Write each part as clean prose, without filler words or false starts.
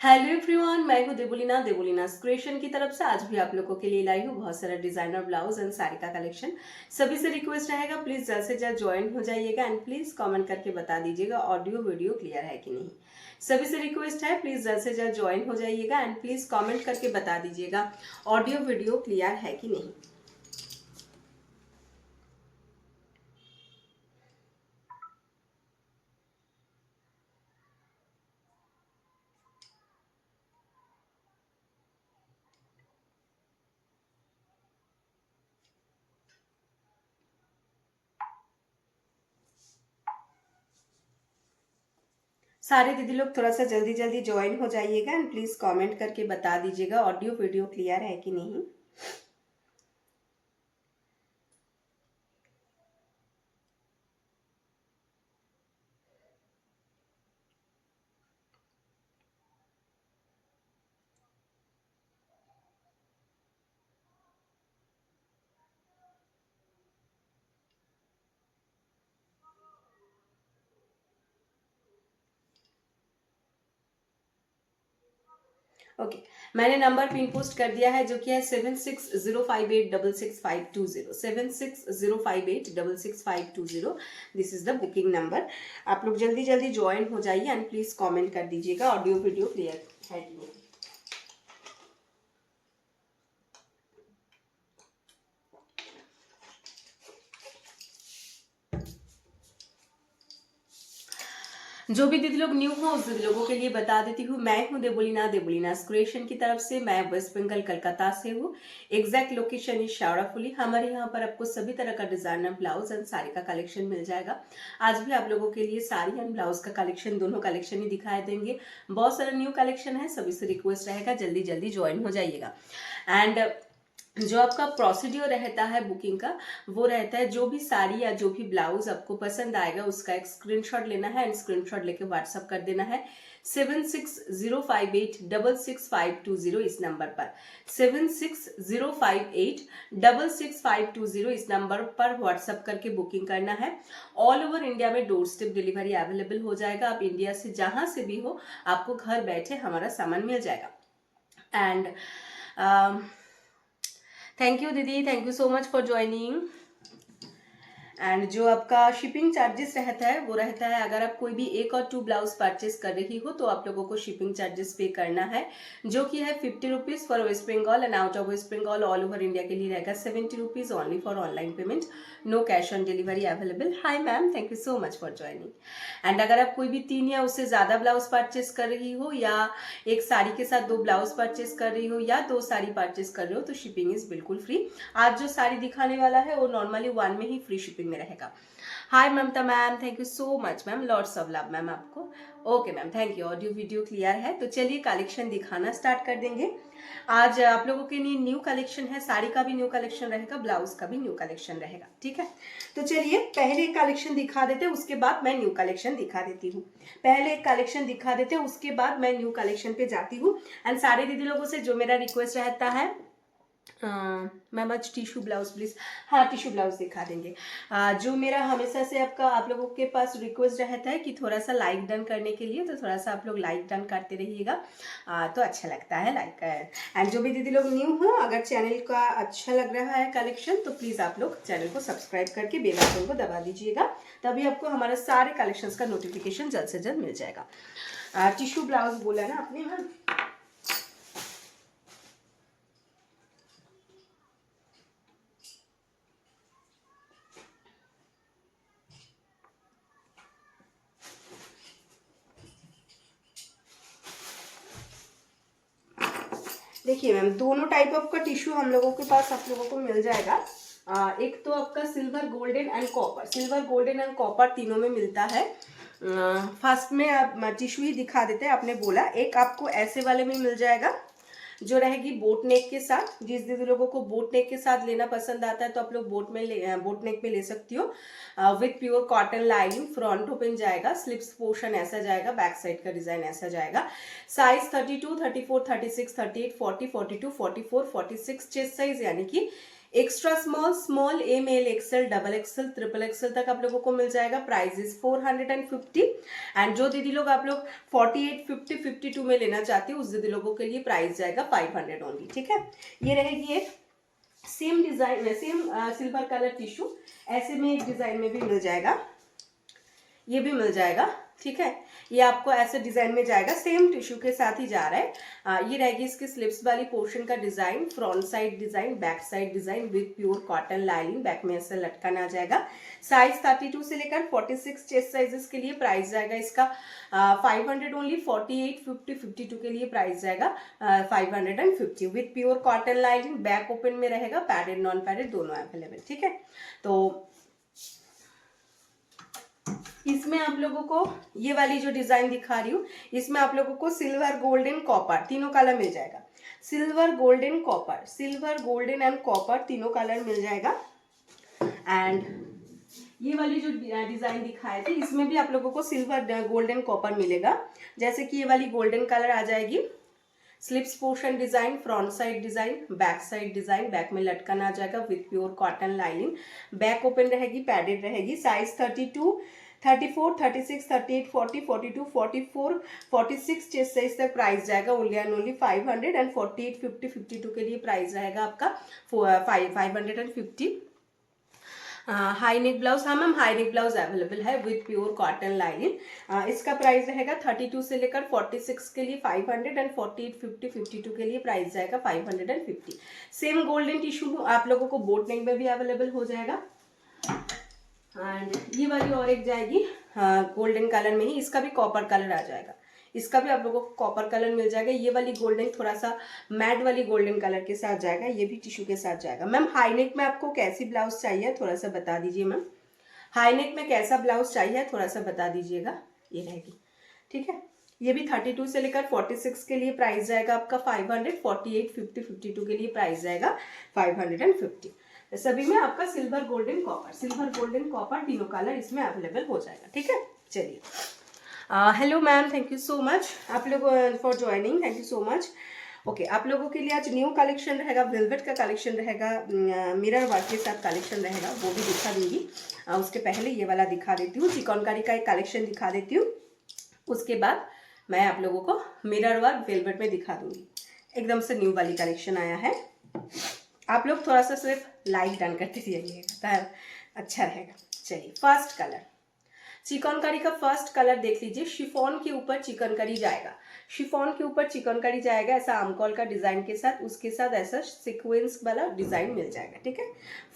Hello everyone, मैं हूँ देबुलिना creation की तरफ से। आज भी आप लोगों के लिए लाई हूँ बहुत सारा डिजाइनर ब्लाउज एंड साड़ी का कलेक्शन। सभी से रिक्वेस्ट रहेगा, प्लीज जल्द से जल्द ज्वाइन हो जाइएगा एंड प्लीज कमेंट करके बता दीजिएगा ऑडियो वीडियो क्लियर है कि नहीं। सभी से रिक्वेस्ट है, प्लीज जल्द से जल्द ज्वाइन हो जाइएगा एंड प्लीज कमेंट करके बता दीजिएगा ऑडियो वीडियो क्लियर है कि नहीं। सारे दीदी लोग थोड़ा सा जल्दी जल्दी ज्वाइन हो जाइएगा एंड प्लीज कमेंट करके बता दीजिएगा ऑडियो वीडियो क्लियर है कि नहीं। ओके, मैंने नंबर पिन पोस्ट कर दिया है जो कि है 7605866520 7605866520। This is the booking number. आप लोग जल्दी जल्दी ज्वाइन हो जाइए एंड प्लीज कमेंट कर दीजिएगा ऑडियो वीडियो क्लियर है कि नहीं। जो भी दीदी लोग न्यू हो उस दीदी लोगों के लिए बता देती हूँ, मैं हूँ देबुलिना क्रिएशन की तरफ से। मैं वेस्ट बंगाल कलकत्ता से हूँ। Exact location is Sheoraphuli. हमारे यहाँ पर आपको सभी तरह का डिजाइनर ब्लाउज एंड साड़ी का कलेक्शन मिल जाएगा। आज भी आप लोगों के लिए साड़ी एंड ब्लाउज का कलेक्शन, दोनों कलेक्शन ही दिखाई देंगे। बहुत सारा न्यू कलेक्शन है, सभी से रिक्वेस्ट रहेगा जल्दी जल्दी ज्वाइन हो जाइएगा। एंड जो आपका प्रोसीड्योर रहता है बुकिंग का, वो रहता है जो भी साड़ी या जो भी ब्लाउज आपको पसंद आएगा उसका एक स्क्रीनशॉट लेना है एंड स्क्रीनशॉट लेके व्हाट्सअप कर देना है 7605866520 इस नंबर पर। 7605866520 इस नंबर पर व्हाट्सअप करके बुकिंग करना है। ऑल ओवर इंडिया में डोर स्टेप डिलीवरी अवेलेबल हो जाएगा। आप इंडिया से जहां से भी हो आपको घर बैठे हमारा सामान मिल जाएगा। एंड थैंक यू दीदी, thank you so much for joining. And जो आपका शिपिंग चार्जेस रहता है वो रहता है, अगर आप कोई भी एक और 2 ब्लाउज परचेस कर रही हो तो आप लोगों को शिपिंग चार्जेस पे करना है, जो कि है 50 rupees for West Bengal and out of West Bengal all over India के लिए रहेगा 70 rupees only for online payment. No cash on delivery available. Hi ma'am, thank you so much for joining. And अगर आप कोई भी 3 या उससे ज्यादा ब्लाउज परचेस कर रही हो, या एक साड़ी के साथ 2 ब्लाउज परचेस कर रही हो, या 2 साड़ी परचेस कर रहे हो, तो शिपिंग इज बिल्कुल फ्री। आज जो साड़ी दिखाने वाला है वो नॉर्मली 1 में ही फ्री शिपिंग में रहेगा। Hi Mamta ma'am, thank you so much ma'am, lots of love ma'am आपको। Okay ma'am, thank you. Audio video clear है तो चलिए कलेक्शन दिखाना स्टार्ट कर देंगे। आज आप लोगों के लिए न्यू कलेक्शन है, साड़ी का भी न्यू कलेक्शन रहेगा, ब्लाउज का भी न्यू कलेक्शन रहेगा। ठीक है, तो चलिए पहले एक कलेक्शन दिखा देते हैं, उसके बाद मैं न्यू कलेक्शन दिखा देती हूँ। पहले एक कलेक्शन दिखा देते हैं, उसके बाद मैं न्यू कलेक्शन पे जाती हूँ। एंड सारे दीदी लोगों से जो मेरा रिक्वेस्ट रहता है, मैम आज टिश्यू ब्लाउज प्लीज। हाँ, टिश्यू ब्लाउज दिखा देंगे। जो मेरा हमेशा से आप लोगों के पास रिक्वेस्ट रहता है कि थोड़ा सा लाइक डन करने के लिए, तो थोड़ा सा आप लोग लाइक डन करते रहिएगा, तो अच्छा लगता है लाइक। एंड जो भी दीदी लोग न्यू हो, अगर चैनल का अच्छा लग रहा है कलेक्शन तो प्लीज आप लोग चैनल को सब्सक्राइब करके बेल आइकन को दबा दीजिएगा, तभी आपको हमारे सारे कलेक्शंस का नोटिफिकेशन जल्द से जल्द मिल जाएगा। टिश्यू ब्लाउज बोला ना आपने? हाँ, देखिए मैम, दोनों टाइप ऑफ का टिश्यू हम लोगों के पास आप लोगों को मिल जाएगा। एक तो आपका silver golden and copper, silver golden and copper तीनों में मिलता है। फर्स्ट में आप टिश्यू ही दिखा देते हैं, आपने बोला। एक आपको ऐसे वाले में मिल जाएगा जो रहेगी बोट नेक के साथ। जिस दीदी लोगों को बोट नेक के साथ लेना पसंद आता है तो आप लोग बोट नेक में ले सकती हो। With pure cotton lining, front open जाएगा, स्लिप्स पोर्शन ऐसा जाएगा, बैक साइड का डिजाइन ऐसा जाएगा। साइज 32, 34, 36, 38, 40, 42, 44, 46 चेस्ट साइज, यानी कि extra small, small M, L, XL, double XL, triple XL तक आप लोगों को मिल जाएगा। Price is 450। एंड जो दीदी लोग आप लोग 48, 50, 52 में लेना चाहती हो उस दीदी लोगों के लिए प्राइस जाएगा 500 ओनली। ठीक है, ये रहेगी एक same design, same silver colour tissue, ऐसे में एक डिजाइन में भी मिल जाएगा, ये भी मिल जाएगा। ठीक है, ये आपको ऐसे डिजाइन में जाएगा, सेम टिश्यू के साथ ही जा रहा है। ये रहेगी इसकी स्लिप्स वाली पोर्शन का design, front side design, back side design with pure cotton lining, back में ऐसे लटकन आ जाएगा। साइज 32 से लेकर 46 चेस्ट साइजेस के लिए प्राइस जाएगा इसका 500 ओनली। 48, 50, 52 के लिए प्राइस जाएगा 550 with pure cotton lining. Back open में रहेगा, पैडेड नॉन पैडेड दोनों अवेलेबल। ठीक है, तो इसमें आप लोगों को ये वाली जो डिजाइन दिखा रही हूँ, इसमें आप लोगों को सिल्वर, गोल्डन, कॉपर तीनों कलर मिल जाएगा। Silver, golden, copper, silver, golden and copper तीनों कलर मिल जाएगा। एंड ये वाली जो डिजाइन दिखाए थे इसमें भी आप लोगों को सिल्वर, गोल्डन, कॉपर मिलेगा। जैसे कि ये वाली गोल्डन कलर आ जाएगी, slips portion design, front side design, back side design, back में लटकन आ जाएगा with pure cotton lining. Back open रहेगी, पैडेड रहेगी। साइज 32, 34, 36, 38, 40, 42, 44, 46 चेस्ट साइज तक प्राइस जाएगा ओनली एंड ओनली 500। एंड 48, 50, 52 के लिए प्राइस रहेगा आपका 550। हाई नेक ब्लाउज, हाँ ma'am high neck blouse available है विथ प्योर कॉटन लाइनिंग। इसका प्राइस रहेगा 32 से लेकर 46 के लिए 500 एंड 48, 50, 52 के लिए प्राइस जाएगा 550। सेम गोल्डन टिश्यू आप लोगों को बोट नेक में भी अवेलेबल हो जाएगा। एंड ये वाली और एक जाएगी गोल्डन कलर में ही, इसका भी कॉपर कलर आ जाएगा, इसका भी आप लोगों को कॉपर कलर मिल जाएगा। ये वाली गोल्डन थोड़ा सा मैट वाली गोल्डन कलर के साथ जाएगा, ये भी टिश्यू के साथ जाएगा। मैम हाई नेक में आपको कैसी ब्लाउज चाहिए थोड़ा सा बता दीजिए मैम, हाई नेक में कैसा ब्लाउज चाहिए थोड़ा सा बता दीजिएगा। ये रहेगी, ठीक है, ये भी 32 से लेकर 46 के लिए प्राइस जाएगा आपका 500, 48, 50, 52 के लिए प्राइस जाएगा 550। सभी में आपका silver, golden, copper, silver, golden, copper तीनों कलर इसमें अवेलेबल हो जाएगा। ठीक है, चलिए hello ma'am, thank you so much आप लोग for joining, thank you so much. Okay, आप लोगों के लिए आज न्यू कलेक्शन रहेगा, वेलवेट का कलेक्शन रहेगा, मिरर वर्क के साथ कलेक्शन रहेगा, वो भी दिखा दूंगी। उसके पहले ये वाला दिखा देती हूँ, चिकनकारी का एक कलेक्शन दिखा देती हूँ, उसके बाद मैं आप लोगों को मिरर वर्क वेलवेट में दिखा दूंगी। एकदम से न्यू वाली कलेक्शन आया है, आप लोग थोड़ा सा सिर्फ लाइक डन करते रहिएगा तो अच्छा रहेगा। चलिए, फर्स्ट कलर चिकनकारी का फर्स्ट कलर देख लीजिए, शिफॉन के ऊपर चिकनकारी जाएगा, शिफॉन के ऊपर चिकनकारी जाएगा ऐसा आमकॉल का डिजाइन के साथ, उसके साथ ऐसा सीक्वेंस वाला डिजाइन मिल जाएगा। ठीक है,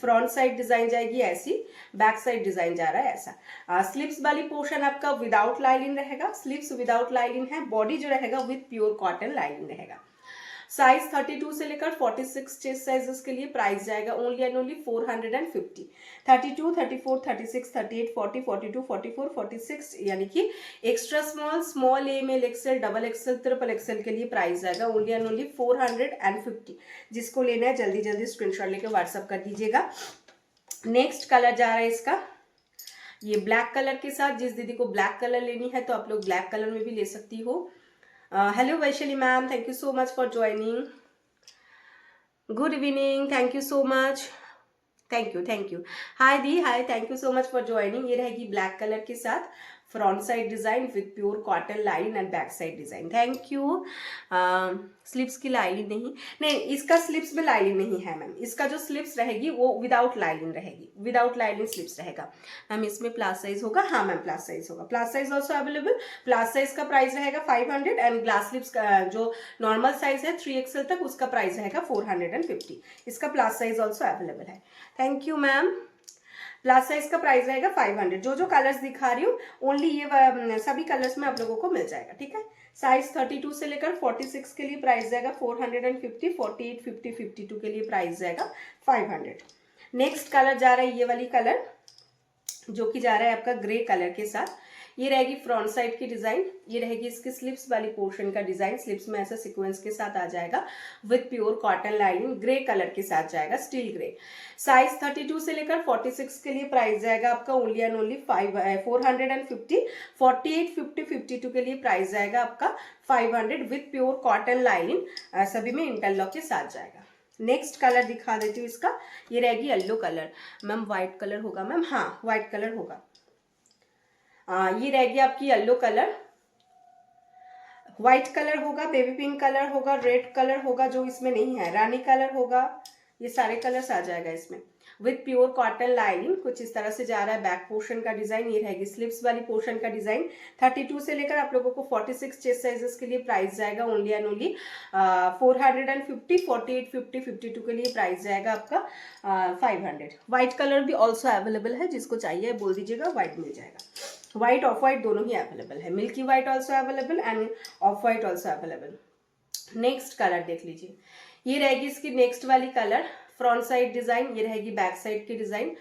फ्रंट साइड डिजाइन जाएगी ऐसी, बैक साइड डिजाइन जा रहा है ऐसा। स्लिप्स वाली पोर्शन आपका विदाउट लाइनिंग रहेगा, स्लिप्स विदाउट लाइनिंग है, बॉडी जो रहेगा विथ प्योर कॉटन लाइनिंग रहेगा। साइज 32 से लेकर 46 चेस्ट साइजेस के लिए प्राइस जाएगा ओनली एंड ओनली 450। 32, 34, 36, 38, 40, 42, 44, 46 यानी कि extra small, small M, L, XL, double XL, triple XL के लिए प्राइस जाएगा ओनली एंड ओनली 450। जिसको लेना है जल्दी जल्दी स्क्रीनशॉट लेकर व्हाट्सअप कर दीजिएगा। नेक्स्ट कलर जा रहा है इसका, ये ब्लैक कलर के साथ, जिस दीदी को ब्लैक कलर लेनी है तो आप लोग ब्लैक कलर में भी ले सकती हो। Hello Vaishali ma'am, thank you so much for joining, good evening, thank you so much, thank you. Hi the, hi, thank you so much for joining. ये रहेगी ब्लैक कलर के साथ, front side design with pure cotton line and back side design. Thank you. Slips की lining नहीं, इसका slips में lining नहीं है मैम, इसका जो स्लिप्स रहेगी वो विदाउट लाइनिंग रहेगी, विदाउट लाइनिंग स्लिप्स रहेगा मैम। इसमें प्लस साइज होगा, हाँ मैम प्लस साइज होगा, plus size also available. Plus size का प्राइस रहेगा 500 एंड ग्लास स्लिप्स का जो नॉर्मल साइज है 3XL तक, उसका प्राइस रहेगा 450। इसका प्लस साइज ऑल्सो अवेलेबल है। Thank you ma'am. Plus size का प्राइस रहेगा 500। जो जो कलर्स दिखा रही हूँ ओनली ये सभी कलर्स में आप लोगों को मिल जाएगा। ठीक है, साइज 32 से लेकर 46 के लिए प्राइस जाएगा 450, 48, 50, 52 के लिए प्राइस जाएगा 500। नेक्स्ट कलर जा रहा है ये वाली कलर, जो कि जा रहा है आपका ग्रे कलर के साथ। ये रहेगी फ्रंट साइड की डिजाइन, ये रहेगी इसकी स्लिप्स वाली पोर्शन का डिजाइन, स्लिप्स में ऐसा सीक्वेंस के साथ आ जाएगा with pure cotton lining, grey colour के साथ जाएगा, स्टील ग्रे। साइज 32 से लेकर 46 के लिए प्राइस जाएगा आपका ओनली एंड ओनली 450। 48, 50, 52 के लिए प्राइस जाएगा आपका 500 विथ प्योर कॉटन लाइनिंग, सभी में इंटरलॉक के साथ जाएगा। नेक्स्ट कलर दिखा देती हूँ इसका, ये रहेगी yellow colour. Ma'am white colour होगा मैम, हाँ व्हाइट कलर होगा। ये रहेगी आपकी येलो कलर, व्हाइट कलर होगा, बेबी पिंक कलर होगा, रेड कलर होगा, जो इसमें नहीं है रानी कलर होगा, ये सारे कलर्स आ जाएगा इसमें। विथ प्योर कॉटन लाइनिंग कुछ इस तरह से जा रहा है। बैक पोर्शन का डिजाइन ये रहेगी, स्लीव्स वाली पोर्शन का डिजाइन। 32 से लेकर आप लोगों को 46 चेस्ट साइजेस के लिए प्राइस जाएगा ओनली एंड ओनली 450, 48, 50, 52 के लिए प्राइस जाएगा आपका 500। व्हाइट कलर भी ऑल्सो अवेलेबल है, जिसको चाहिए बोल दीजिएगा, व्हाइट मिल जाएगा। व्हाइट ऑफ व्हाइट दोनों ही अवेलेबल है, milky white also available end of white also available. Next colour देख लीजिए, ये रहेगी इसकी नेक्स्ट वाली कलर, फ्रंट साइड डिजाइन, ये रहेगी बैक साइड की डिजाइन।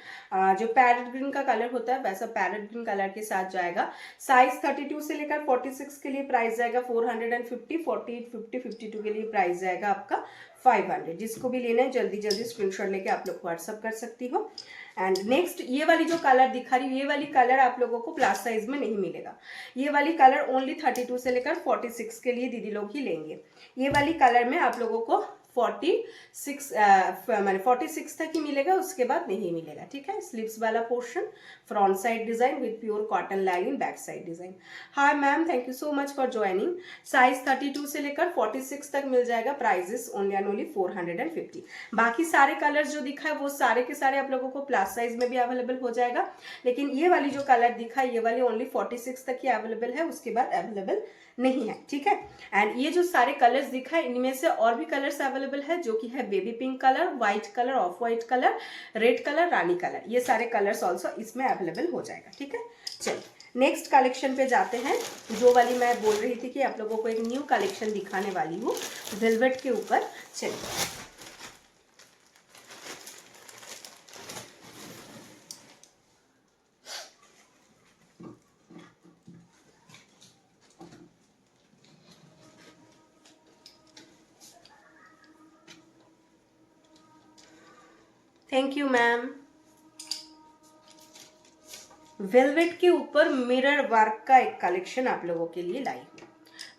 जो पैरेट ग्रीन का कलर होता है वैसा पैरेट ग्रीन कलर के साथ जाएगा। साइज 32 से लेकर 46 के लिए प्राइस जाएगा 450, 48, 50, 52 के लिए प्राइस जाएगा आपका 500। जिसको भी लेना है जल्दी जल्दी स्क्रीनशॉट लेके आप लोग व्हाट्सअप कर सकती हो। एंड नेक्स्ट ये वाली जो कलर दिखा रही हूँ, ये वाली कलर आप लोगों को प्लस साइज में नहीं मिलेगा। ये वाली कलर ओनली 32 से लेकर 46 के लिए दीदी लोग ही लेंगे। ये वाली कलर में आप लोगों को 46 तक ही मिलेगा, उसके बाद नहीं मिलेगा। ठीक है, स्लीव्स वाला portion, front side design with pure cotton lining, back side design. Hi ma'am, thank you so much for joining. Size 32 से लेकर 46 तक मिल जाएगा, प्राइजेस ओनली एंड ओनली 450। बाकी सारे कलर्स जो दिखा है वो सारे के सारे आप लोगों को प्लस साइज में भी अवेलेबल हो जाएगा, लेकिन ये वाली जो कलर दिखा है ये वाली ओनली 46 तक ही अवेलेबल है, उसके बाद अवेलेबल नहीं है। ठीक है, एंड ये जो सारे कलर्स दिखा है इनमें से और भी कलर्स अवेलेबल है, जो कि है baby pink colour, white colour, of white colour, red colour, Rani colour, ये सारे कलर्स ऑल्सो इसमें अवेलेबल हो जाएगा। ठीक है, चलिए नेक्स्ट कलेक्शन पे जाते हैं। जो वाली मैं बोल रही थी कि आप लोगों को एक न्यू कलेक्शन दिखाने वाली हूँ वेलवेट के ऊपर। चलिए थैंक यू मैम। वेलवेट के ऊपर मिरर वर्क का एक कलेक्शन आप लोगों के लिए लाई हूँ।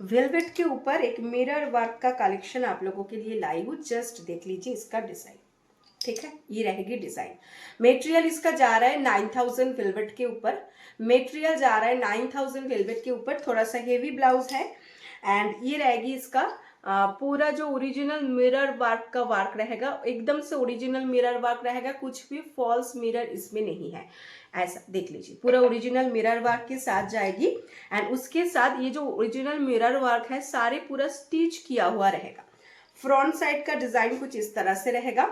वेलवेट के ऊपर एक मिरर वर्क का कलेक्शन आप लोगों के लिए लाई हूँ, जस्ट देख लीजिए इसका डिजाइन। ठीक है, ये रहेगी डिजाइन। मेटेरियल इसका जा रहा है 9000 वेलवेट के ऊपर, मेटेरियल जा रहा है 9000 वेलवेट के ऊपर, थोड़ा सा हेवी ब्लाउज है। एंड ये रहेगी इसका पूरा जो ओरिजिनल मिरर वर्क का वर्क रहेगा, एकदम से ओरिजिनल मिरर वर्क रहेगा, कुछ भी फॉल्स मिरर इसमें नहीं है। ऐसा देख लीजिए, पूरा ओरिजिनल मिरर वर्क के साथ जाएगी। एंड उसके साथ ये जो ओरिजिनल मिरर वर्क है सारे पूरा स्टिच किया हुआ रहेगा। फ्रंट साइड का डिजाइन कुछ इस तरह से रहेगा,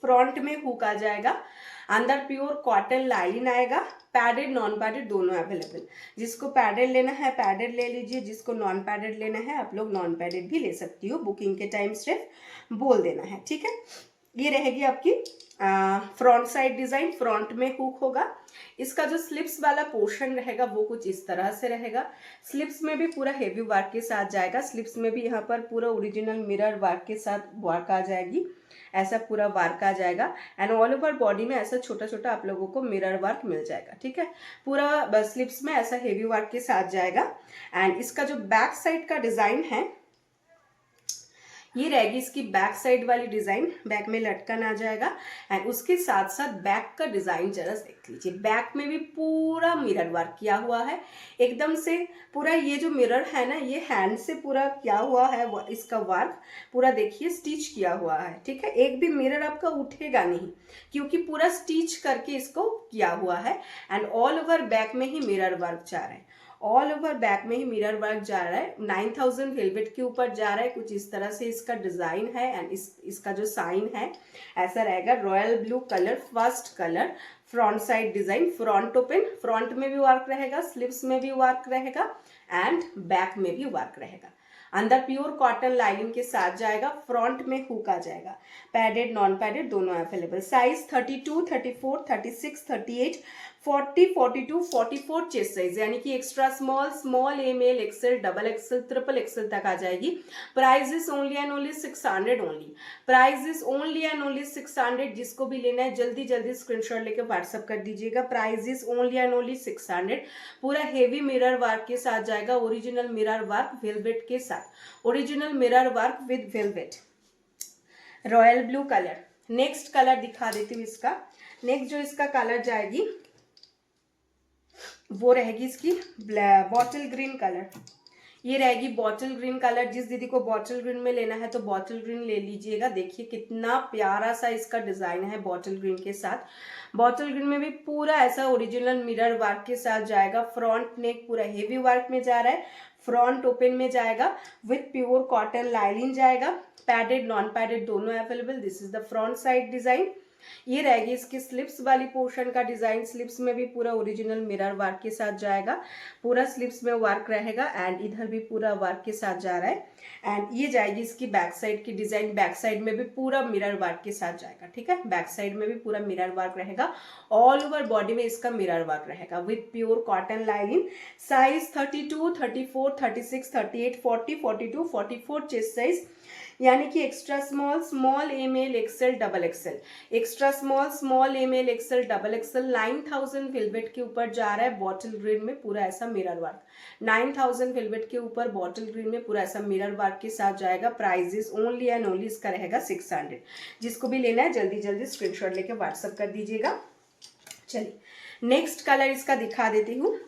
फ्रंट में हुक आ जाएगा, अंदर प्योर कॉटन लाइन आएगा, पैडेड नॉन पैडेड दोनों अवेलेबल। जिसको पैडेड लेना है पैडेड ले लीजिए, जिसको नॉन पैडेड लेना है आप लोग नॉन पैडेड भी ले सकती हो, बुकिंग के टाइम सिर्फ बोल देना है। ठीक है, ये रहेगी आपकी फ्रंट साइड डिजाइन, फ्रंट में हुक होगा। इसका जो स्लिप्स वाला पोर्शन रहेगा वो कुछ इस तरह से रहेगा। स्लिप्स में भी पूरा हेवी वर्क के साथ जाएगा, स्लिप्स में भी यहाँ पर पूरा ओरिजिनल मिरर वर्क के साथ वर्क आ जाएगी, ऐसा पूरा वर्क आ जाएगा। एंड ऑल ओवर बॉडी में ऐसा छोटा छोटा आप लोगों को मिरर वर्क मिल जाएगा। ठीक है, पूरा स्लिप्स में ऐसा हेवी वर्क के साथ जाएगा। एंड इसका जो बैक साइड का डिजाइन है ये रहेगी इसकी बैक साइड वाली डिजाइन, बैक में लटकन आ जाएगा। एंड उसके साथ साथ बैक का डिजाइन जरा देख लीजिए, बैक में भी पूरा मिरर वर्क किया हुआ है, एकदम से पूरा ये जो मिरर है ना ये हैंड से पूरा किया हुआ है, इसका वर्क पूरा देखिए स्टिच किया हुआ है। ठीक है, एक भी मिरर आपका उठेगा नहीं क्योंकि पूरा स्टिच करके इसको किया हुआ है। एंड ऑल ओवर बैक में ही मिरर वर्क जा रहा है, ऑल ओवर बैक में ही मिरर वर्क जा रहा है। 9000 वेलवेट के ऊपर जा रहा है, कुछ इस तरह से इसका डिजाइन है। एंड इसका जो साइन है ऐसा रहेगा, royal blue colour, first colour, front side design, front open, front में भी वर्क रहेगा, स्लीव्स में भी वर्क रहेगा एंड बैक में भी वर्क रहेगा। अंदर प्योर कॉटन लाइनिंग के साथ जाएगा, फ्रंट में हुक आ जाएगा, पैडेड नॉन पैडेड दोनों अवेलेबल। साइज 32, 34, 36, 38, 40, 42, 44 चेस्ट साइज, यानी कि extra small, small M L, XL, double XL, triple XL तक आ जाएगी। Price is only and only 600 only, price is only and only 600। जिसको भी लेना है जल्दी जल्दी स्क्रीनशॉट लेकर व्हाट्सअप कर दीजिएगा। Price is only and only 600। पूरा हेवी मिरर वर्क के साथ जाएगा, ओरिजिनल मिरर वर्क वेलवेट के साथ, original mirror work with velvet. Royal blue colour. Next colour दिखा देती हूँ इसका। नेक्स्ट जो इसका कलर जाएगी वो रहेगी इसकी बॉटल ग्रीन कलर। ये रहेगी बॉटल ग्रीन कलर। जिस दीदी को बॉटल ग्रीन में लेना है तो बॉटल ग्रीन ले लीजिएगा। देखिए कितना प्यारा सा इसका डिजाइन है बॉटल ग्रीन के साथ। बॉटल ग्रीन में भी पूरा ऐसा ओरिजिनल मिरर वर्क के साथ जाएगा। फ्रंट नेक पूरा हेवी वर्क में जा रहा है। फ्रंट ओपन में जाएगा विथ प्योर कॉटन लाइनिंग जाएगा। पैडेड नॉन पैडेड दोनों available. This is the front side design. ये रहेगी इसकी स्लिप्स वाली पोर्शन का डिजाइन। स्लिप्स में भी पूरा ओरिजिनल मिरर वर्क के साथ जाएगा। पूरा स्लिप्स में वर्क रहेगा एंड इधर भी पूरा वर्क के साथ जा रहा है। एंड ये जाएगी इसकी बैक साइड की डिजाइन। बैक साइड में भी पूरा मिरर वर्क के साथ जाएगा। ठीक है, बैक साइड में भी पूरा मिरर वर्क रहेगा। ऑल ओवर बॉडी में इसका मिरर वर्क रहेगा with pure cotton lining. Size 32, 34, 36, 38, 40, 42, 44 chest size, यानी कि extra small, small M L, XL, double XL. Extra small, small M L, XL, double XL. 9000 velvet के ऊपर जा रहा है। बॉटल ग्रीन में पूरा ऐसा मिरर वर्क। 9000 वेलवेट के ऊपर बॉटल ग्रीन में पूरा ऐसा मिरर वर्क के साथ जाएगा। प्राइजेस ओनली एंड ओनली इसका रहेगा 600। जिसको भी लेना है जल्दी जल्दी स्क्रीनशॉट लेके व्हाट्सअप कर दीजिएगा। चलिए नेक्स्ट कलर इसका दिखा देती हूँ।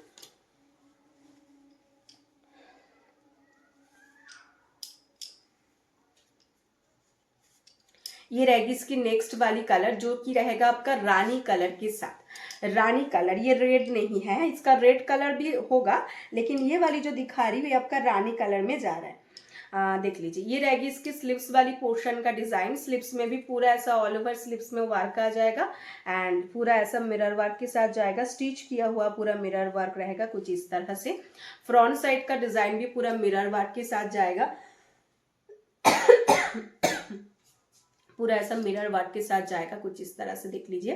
ये रहेगी इसकी नेक्स्ट वाली कलर जो कि रहेगा आपका रानी कलर के साथ। रानी कलर, ये रेड नहीं है, इसका रेड कलर भी होगा, लेकिन ये वाली जो दिखा रही है आपका रानी कलर में जा रहा है। देख लीजिए, ये रहेगी इसकी स्लिप्स वाली पोर्शन का डिजाइन। स्लिप्स में भी पूरा ऐसा ऑल ओवर स्लिप्स में वर्क आ जाएगा एंड पूरा ऐसा मिरर वर्क के साथ जाएगा। स्टिच किया हुआ पूरा मिरर वर्क रहेगा कुछ इस तरह से। फ्रंट साइड का डिजाइन भी पूरा मिरर वर्क के साथ जाएगा। पूरा ऐसा मिरर वर्क के साथ जाएगा कुछ इस तरह से। देख लीजिए,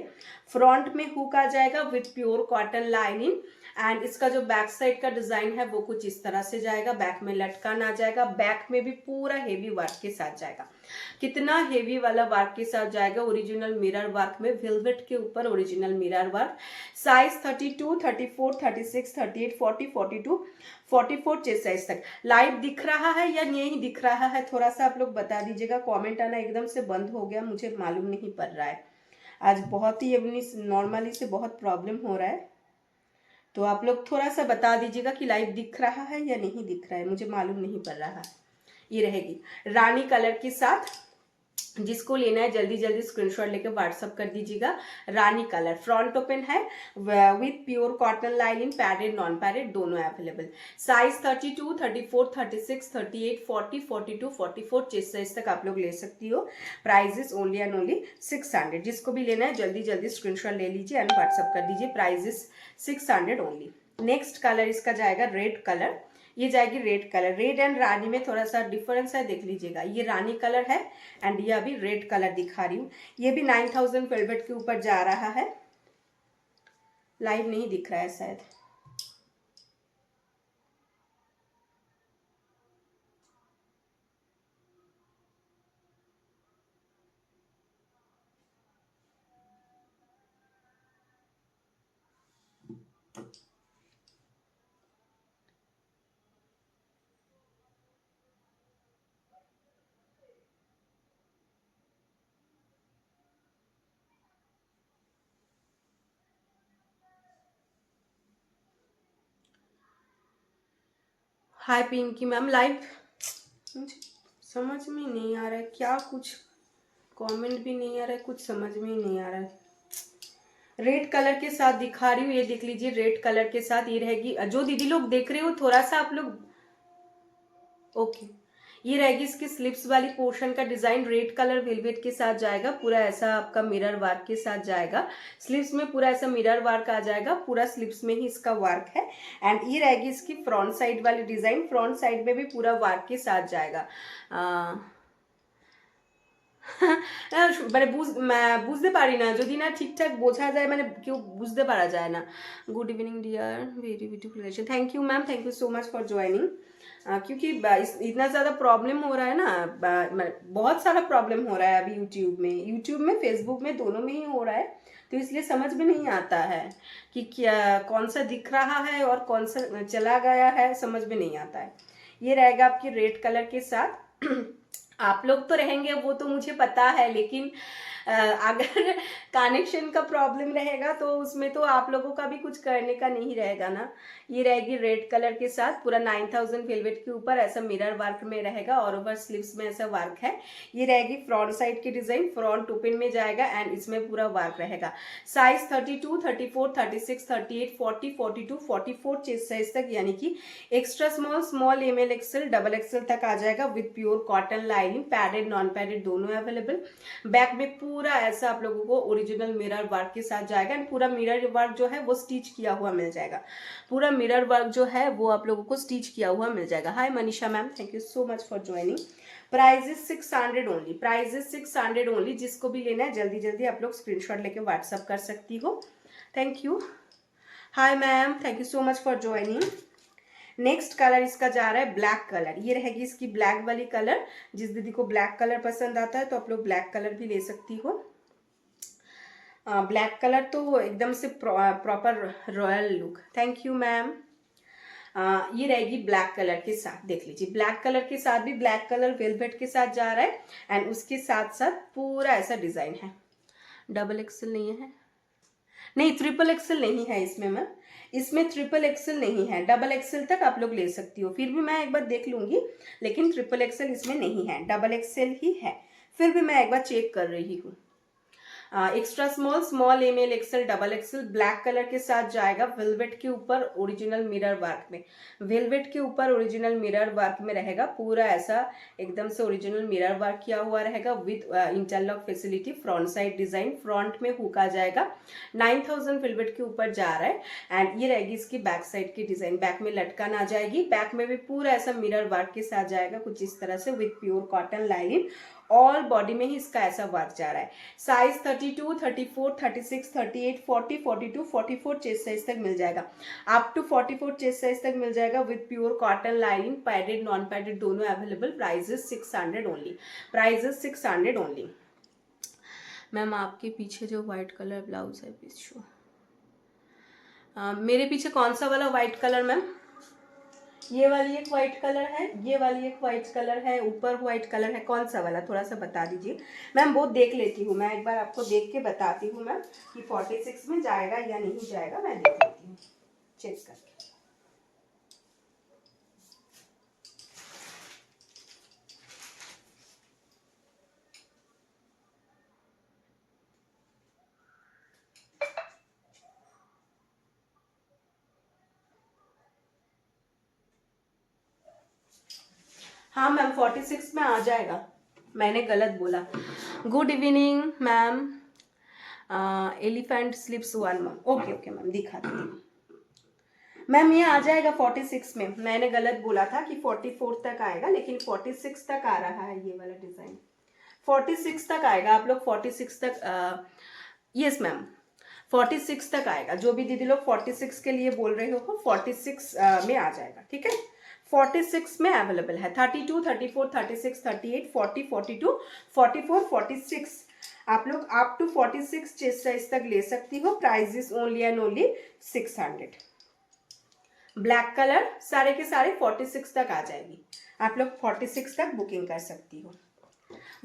फ्रंट में हुक आ जाएगा with pure cotton lining and इसका जो बैक साइड का डिजाइन है वो कुछ इस तरह से जाएगा। बैक में लटकन आ जाएगा। बैक में भी पूरा हेवी वर्क के साथ जाएगा। कितना हेवी वाला वर्क के साथ जाएगा। ओरिजिनल मिरर वर्क में वेलवेट के ऊपर original mirror work. Size 32, 34, 36, 38, 40, 42, 44 chest size तक। लाइव दिख रहा है या नहीं दिख रहा है थोड़ा सा आप लोग बता दीजिएगा। कमेंट आना एकदम से बंद हो गया, मुझे मालूम नहीं पड़ रहा है। आज बहुत ही अपनी नॉर्मली से बहुत प्रॉब्लम हो रहा है, तो आप लोग थोड़ा सा बता दीजिएगा कि लाइव दिख रहा है या नहीं दिख रहा है, मुझे मालूम नहीं पड़ रहा है। ये रहेगी रानी कलर के साथ। जिसको लेना है जल्दी जल्दी स्क्रीनशॉट लेकर व्हाट्सअप कर दीजिएगा। रानी कलर, फ्रंट ओपन है with pure cotton lining. Padded non padded दोनों अवेलेबल। साइज 32, 34, 36, 38, 40, 42, 44 चेस्ट साइज तक आप लोग ले सकती हो। Prices only and only 600। जिसको भी लेना है जल्दी जल्दी स्क्रीनशॉट ले लीजिए एंड व्हाट्सअप कर दीजिए। Prices 600 only. नेक्स्ट कलर इसका जाएगा रेड कलर। ये जाएगी रेड कलर। रेड एंड रानी में थोड़ा सा डिफरेंस है, देख लीजिएगा। ये रानी कलर है एंड ये अभी रेड कलर दिखा रही हूँ। ये भी 9000 वेलवेट के ऊपर जा रहा है। लाइव नहीं दिख रहा है शायद। हाय पिंकी मैम, लाइव मुझे समझ में नहीं आ रहा है क्या, कुछ कमेंट भी नहीं आ रहा है, कुछ समझ में ही नहीं आ रहा है। रेड कलर के साथ दिखा रही हूँ, ये देख लीजिए। रेड कलर के साथ ये रहेगी। जो दीदी लोग देख रहे हो थोड़ा सा आप लोग ओके। ये रहेगी इसकी स्लिप्स वाली पोर्शन का डिजाइन। रेड कलर वेलवेट के साथ जाएगा। पूरा ऐसा आपका मिरर वर्क के साथ जाएगा। स्लिप्स में पूरा ऐसा मिरर वर्क आ जाएगा। पूरा स्लिप्स में ही इसका वर्क है एंड ये रहेगी इसकी फ्रंट साइड वाली डिजाइन। फ्रंट साइड में भी पूरा वर्क के साथ जाएगा। মানে বুঝতে পারি না, যদি না ঠিকঠাক বোঝা যায়, মানে কেউ বুঝতে পারা যায় না। Good evening deer, very beautiful question. Thank you ma'am, thank you so much for joining. क्योंकि इतना ज़्यादा प्रॉब्लम हो रहा है ना, बहुत सारा प्रॉब्लम हो रहा है अभी यूट्यूब में फेसबुक में दोनों में ही हो रहा है। तो इसलिए समझ में नहीं आता है कि क्या कौन सा दिख रहा है और कौन सा चला गया है, समझ में नहीं आता है। ये रहेगा आपकी रेड कलर के साथ। आप लोग तो रहेंगे वो तो मुझे पता है, लेकिन अगर कनेक्शन का प्रॉब्लम रहेगा तो उसमें तो आप लोगों का भी कुछ करने का नहीं रहेगा ना। ये रहेगी रेड कलर के साथ, पूरा 9000 वेलवेट के ऊपर ऐसा मिरर वर्क में रहेगा और ओवर स्लीव्स में ऐसा वर्क है। ये रहेगी फ्रंट साइड की डिजाइन, फ्रंट ओपन में जाएगा एंड इसमें पूरा वर्क रहेगा। साइज 32, 34, 36, 38, 40, 42, 44 चेस्ट साइज तक, यानी कि extra small, small, M L, XL, double XL तक आ जाएगा with pure cotton lining, padded non padded दोनों अवेलेबल। बैक में पूरा ऐसा आप लोगों को ओरिजिनल मिरर वर्क के साथ जाएगा एंड पूरा मिरर वर्क जो है वो स्टिच किया हुआ मिल जाएगा। पूरा मिरर वर्क जो है वो आप लोगों को स्टिच किया हुआ मिल जाएगा। Hi Manisha ma'am, thank you so much for joining. Price is 600 only, price is 600 only. जिसको भी लेना है जल्दी जल्दी आप लोग स्क्रीनशॉट लेके व्हाट्सअप कर सकती हो। Thank you. Hi ma'am, thank you so much for joining. Next colour इसका जा रहा है ब्लैक कलर। ये रहेगी इसकी ब्लैक वाली कलर। जिस दीदी को ब्लैक कलर पसंद आता है तो आप लोग ब्लैक कलर भी ले सकती हो। ब्लैक कलर तो एकदम से proper royal look. Thank you ma'am. ये रहेगी ब्लैक कलर के साथ, देख लीजिए ब्लैक कलर के साथ भी ब्लैक कलर वेलवेट के साथ जा रहा है एंड उसके साथ साथ पूरा ऐसा डिजाइन है। डबल एक्सल नहीं है, नहीं ट्रिपल एक्सल नहीं है इसमें मैम, इसमें ट्रिपल एक्सल नहीं है, डबल एक्सल तक आप लोग ले सकती हो। फिर भी मैं एक बार देख लूंगी, लेकिन ट्रिपल एक्सल इसमें नहीं है, डबल एक्सल ही है। फिर भी मैं एक बार चेक कर रही हूँ। Extra small, small, M L, XL, double XL, black colour के साथ जाएगा वेलवेट के ऊपर ओरिजिनल मिरर वर्क में। वेलवेट के ऊपर ओरिजिनल मिरर वर्क में रहेगा, पूरा ऐसा एकदम से ओरिजिनल मिरर वर्क किया हुआ रहेगा with interlock facility. Front side design, front में हुक आ जाएगा। 9000 वेलवेट के ऊपर जा रहा है एंड ये रहेगी इसकी बैक साइड की डिजाइन। बैक में लटकन आ जाएगी, बैक में भी पूरा ऐसा मिरर वर्क के साथ जाएगा कुछ इस तरह से with pure cotton lining. All body में ही इसका ऐसा वर्क जा रहा है। साइज 32, 34, 36, 38, 40, 42, 44 चेस्ट साइज तक मिल जाएगा। अप टू 44 चेस्ट साइज तक मिल जाएगा with pure cotton lining, padded non padded दोनों available. Price is 600 only, price is 600 only. Ma'am आपके पीछे जो व्हाइट कलर ब्लाउज है प्लीज शो। मेरे पीछे कौन सा वाला व्हाइट कलर मैम? ये वाली एक व्हाइट कलर है, ये वाली एक व्हाइट कलर है, ऊपर व्हाइट कलर है, कौन सा वाला थोड़ा सा बता दीजिए मैम। वो देख लेती हूँ मैं, एक बार आपको देख के बताती हूँ मैम कि 46 में जाएगा या नहीं जाएगा, मैं देख लेती हूँ चेक करके। हाँ मैम 46 में आ जाएगा, मैंने गलत बोला। Good evening ma'am. Elephant slips 1 ma'am, okay okay ma'am दिखाती हूँ मैम। ये आ जाएगा 46 में, मैंने गलत बोला था कि 44 तक आएगा, लेकिन 46 तक आ रहा है। ये वाला डिजाइन 46 तक आएगा, आप लोग 46 तक यस मैम 46 तक आएगा। जो भी दीदी लोग 46 के लिए बोल रहे हो 46 में आ जाएगा, ठीक है। 46 में अवेलेबल है। 32, 34, 36, 38, 40, 42, 44, 46 आप लोग अप टू 46 चेस्ट साइज तक ले सकती हो। Price is only and only 600। Black colour सारे के सारे 46 तक आ जाएगी, आप लोग 46 तक बुकिंग कर सकती हो।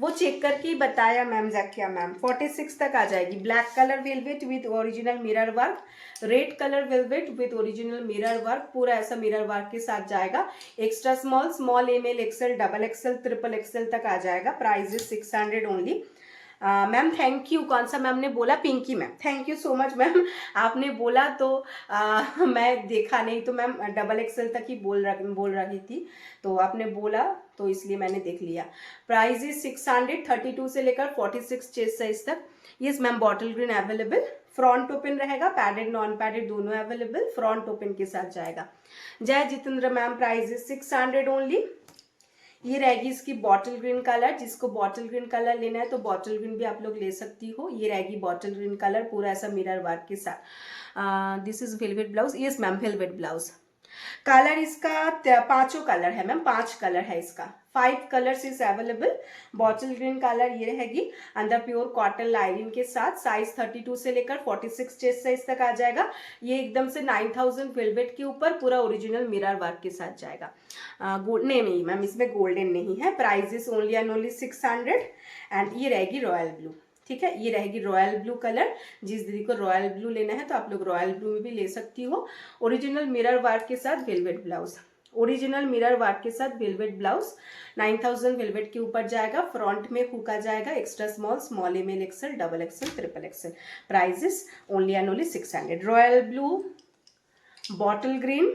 वो चेक करके ही बताया मैम जैकिया मैम, 46 तक आ जाएगी। Black colour velvet with original mirror work, red colour velvet with original mirror work, पूरा ऐसा मिरर वर्क के साथ जाएगा। Extra small, small, M L, XL, double XL, triple XL तक आ जाएगा। Price is 600 only. Ma'am thank you. कौन सा मैम ने बोला? Pinky ma'am, thank you so much ma'am. आपने बोला तो मैं देखा नहीं, तो मैम डबल एक्सएल तक ही बोल रही थी, तो आपने बोला तो इसलिए मैंने देख लिया। प्राइस इज 600, 32 से लेकर 46 चेस्ट साइज तक। Yes ma'am bottle green available. Front open रहेगा, पैडेड नॉन पैडेड दोनों अवेलेबल। फ्रंट ओपन के साथ जाएगा। जय Jitendra ma'am, price is 600 only. ये रहेगी इसकी बॉटल ग्रीन कलर। जिसको बॉटल ग्रीन कलर लेना है तो बॉटल ग्रीन भी आप लोग ले सकती हो। ये रहेगी बॉटल ग्रीन कलर, पूरा ऐसा मिरर वर्क के साथ। This is velvet blouse. Yes ma'am velvet blouse. Colour इसका 5 कलर है मैम, 5 कलर है इसका। 5 colours is available. Bottle green colour ये रहेगी, अंदर प्योर कॉटन लाइनिंग के साथ, साइज 32 से लेकर 46 चेस्ट साइज तक आ जाएगा। ये एकदम से 9000 वेलवेट के ऊपर पूरा ओरिजिनल मिरर वर्क के साथ जाएगा। नहीं मैम, इसमें गोल्डन नहीं है। Price is only and only 600। And ये रहेगी रॉयल ब्लू, ठीक है, ये रहेगी रॉयल ब्लू कलर। जिस दीदी को रॉयल ब्लू लेना है तो आप लोग रॉयल ब्लू में भी ले सकती हो। ओरिजिनल मिरर वर्क के साथ velvet blouse, original mirror work के साथ वेलवेट ब्लाउज, 9000 वेलवेट के ऊपर जाएगा। फ्रंट में हुक आ जाएगा, extra small, small M L XL, double XL, triple XL. Price is only and only 600। Royal blue, bottle green,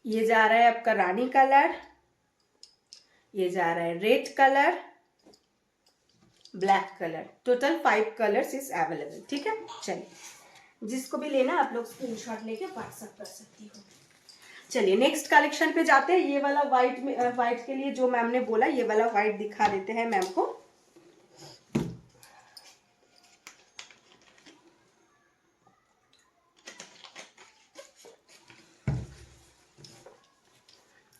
ये जा रहा है आपका रानी कलर, ये जा रहा है red colour, black colour. Total 5 colours is available, ठीक है। चलिए, जिसको भी लेना आप लोग स्क्रीनशॉट लेके व्हाट्सएप कर सकती हो। चलिए नेक्स्ट कलेक्शन पे जाते हैं। ये वाला व्हाइट में, व्हाइट के लिए जो मैम ने बोला, ये वाला व्हाइट दिखा देते हैं मैम को।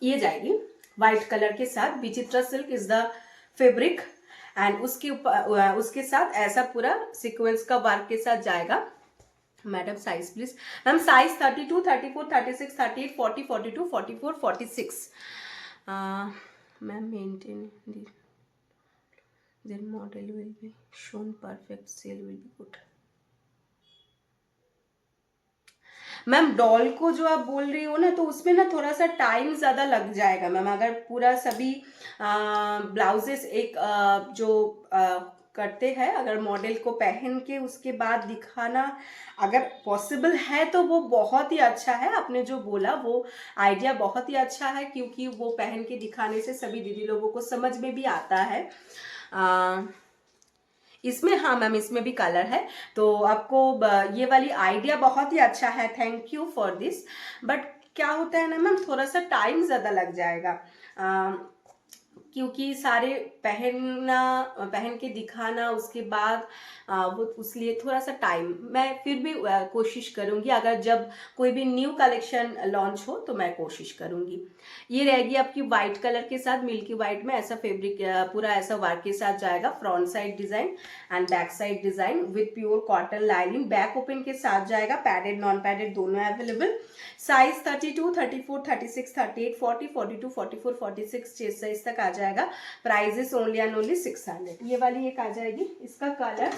ये जाएगी व्हाइट कलर के साथ। Vichitra silk is the fabric and उसके ऊपर उसके साथ ऐसा पूरा सीक्वेंस का वर्क के साथ जाएगा। Madam size please. Ma'am size 32, 34, 36, 38, 40, 42, 44, 46। Ma'am maintain their model will be shown perfect, sale will be good. Ma'am doll को जो आप बोल रही हो ना, तो उसमें ना थोड़ा सा टाइम ज़्यादा लग जाएगा मैम। अगर पूरा सभी ब्लाउजेस एक जो करते हैं, अगर मॉडल को पहन के उसके बाद दिखाना अगर पॉसिबल है तो वो बहुत ही अच्छा है। आपने जो बोला वो आइडिया बहुत ही अच्छा है, क्योंकि वो पहन के दिखाने से सभी दीदी लोगों को समझ में भी आता है। इसमें हाँ मैम, इसमें भी कलर है, तो आपको ये वाली आइडिया बहुत ही अच्छा है। Thank you for this. But क्या होता है ना मैम, थोड़ा सा टाइम ज़्यादा लग जाएगा, क्योंकि सारे पहन के दिखाना, उसके बाद वो उसलिए थोड़ा सा टाइम। मैं फिर भी कोशिश करूँगी, अगर जब कोई भी न्यू कलेक्शन लॉन्च हो तो मैं कोशिश करूँगी। ये रहेगी आपकी वाइट कलर के साथ, मिल्की वाइट में ऐसा फैब्रिक पूरा ऐसा वर्क के साथ जाएगा। Front side design and back side design with pure cotton lining. Back open के साथ जाएगा, पैडेड नॉन पैडेड दोनों अवेलेबल। साइज 32, 34, 36, 38, 40, 42, 44, 46 चेस्ट साइज तक आ जाएगा। Price is only and only 600। ये वाली एक आ जाएगी, इसका कलर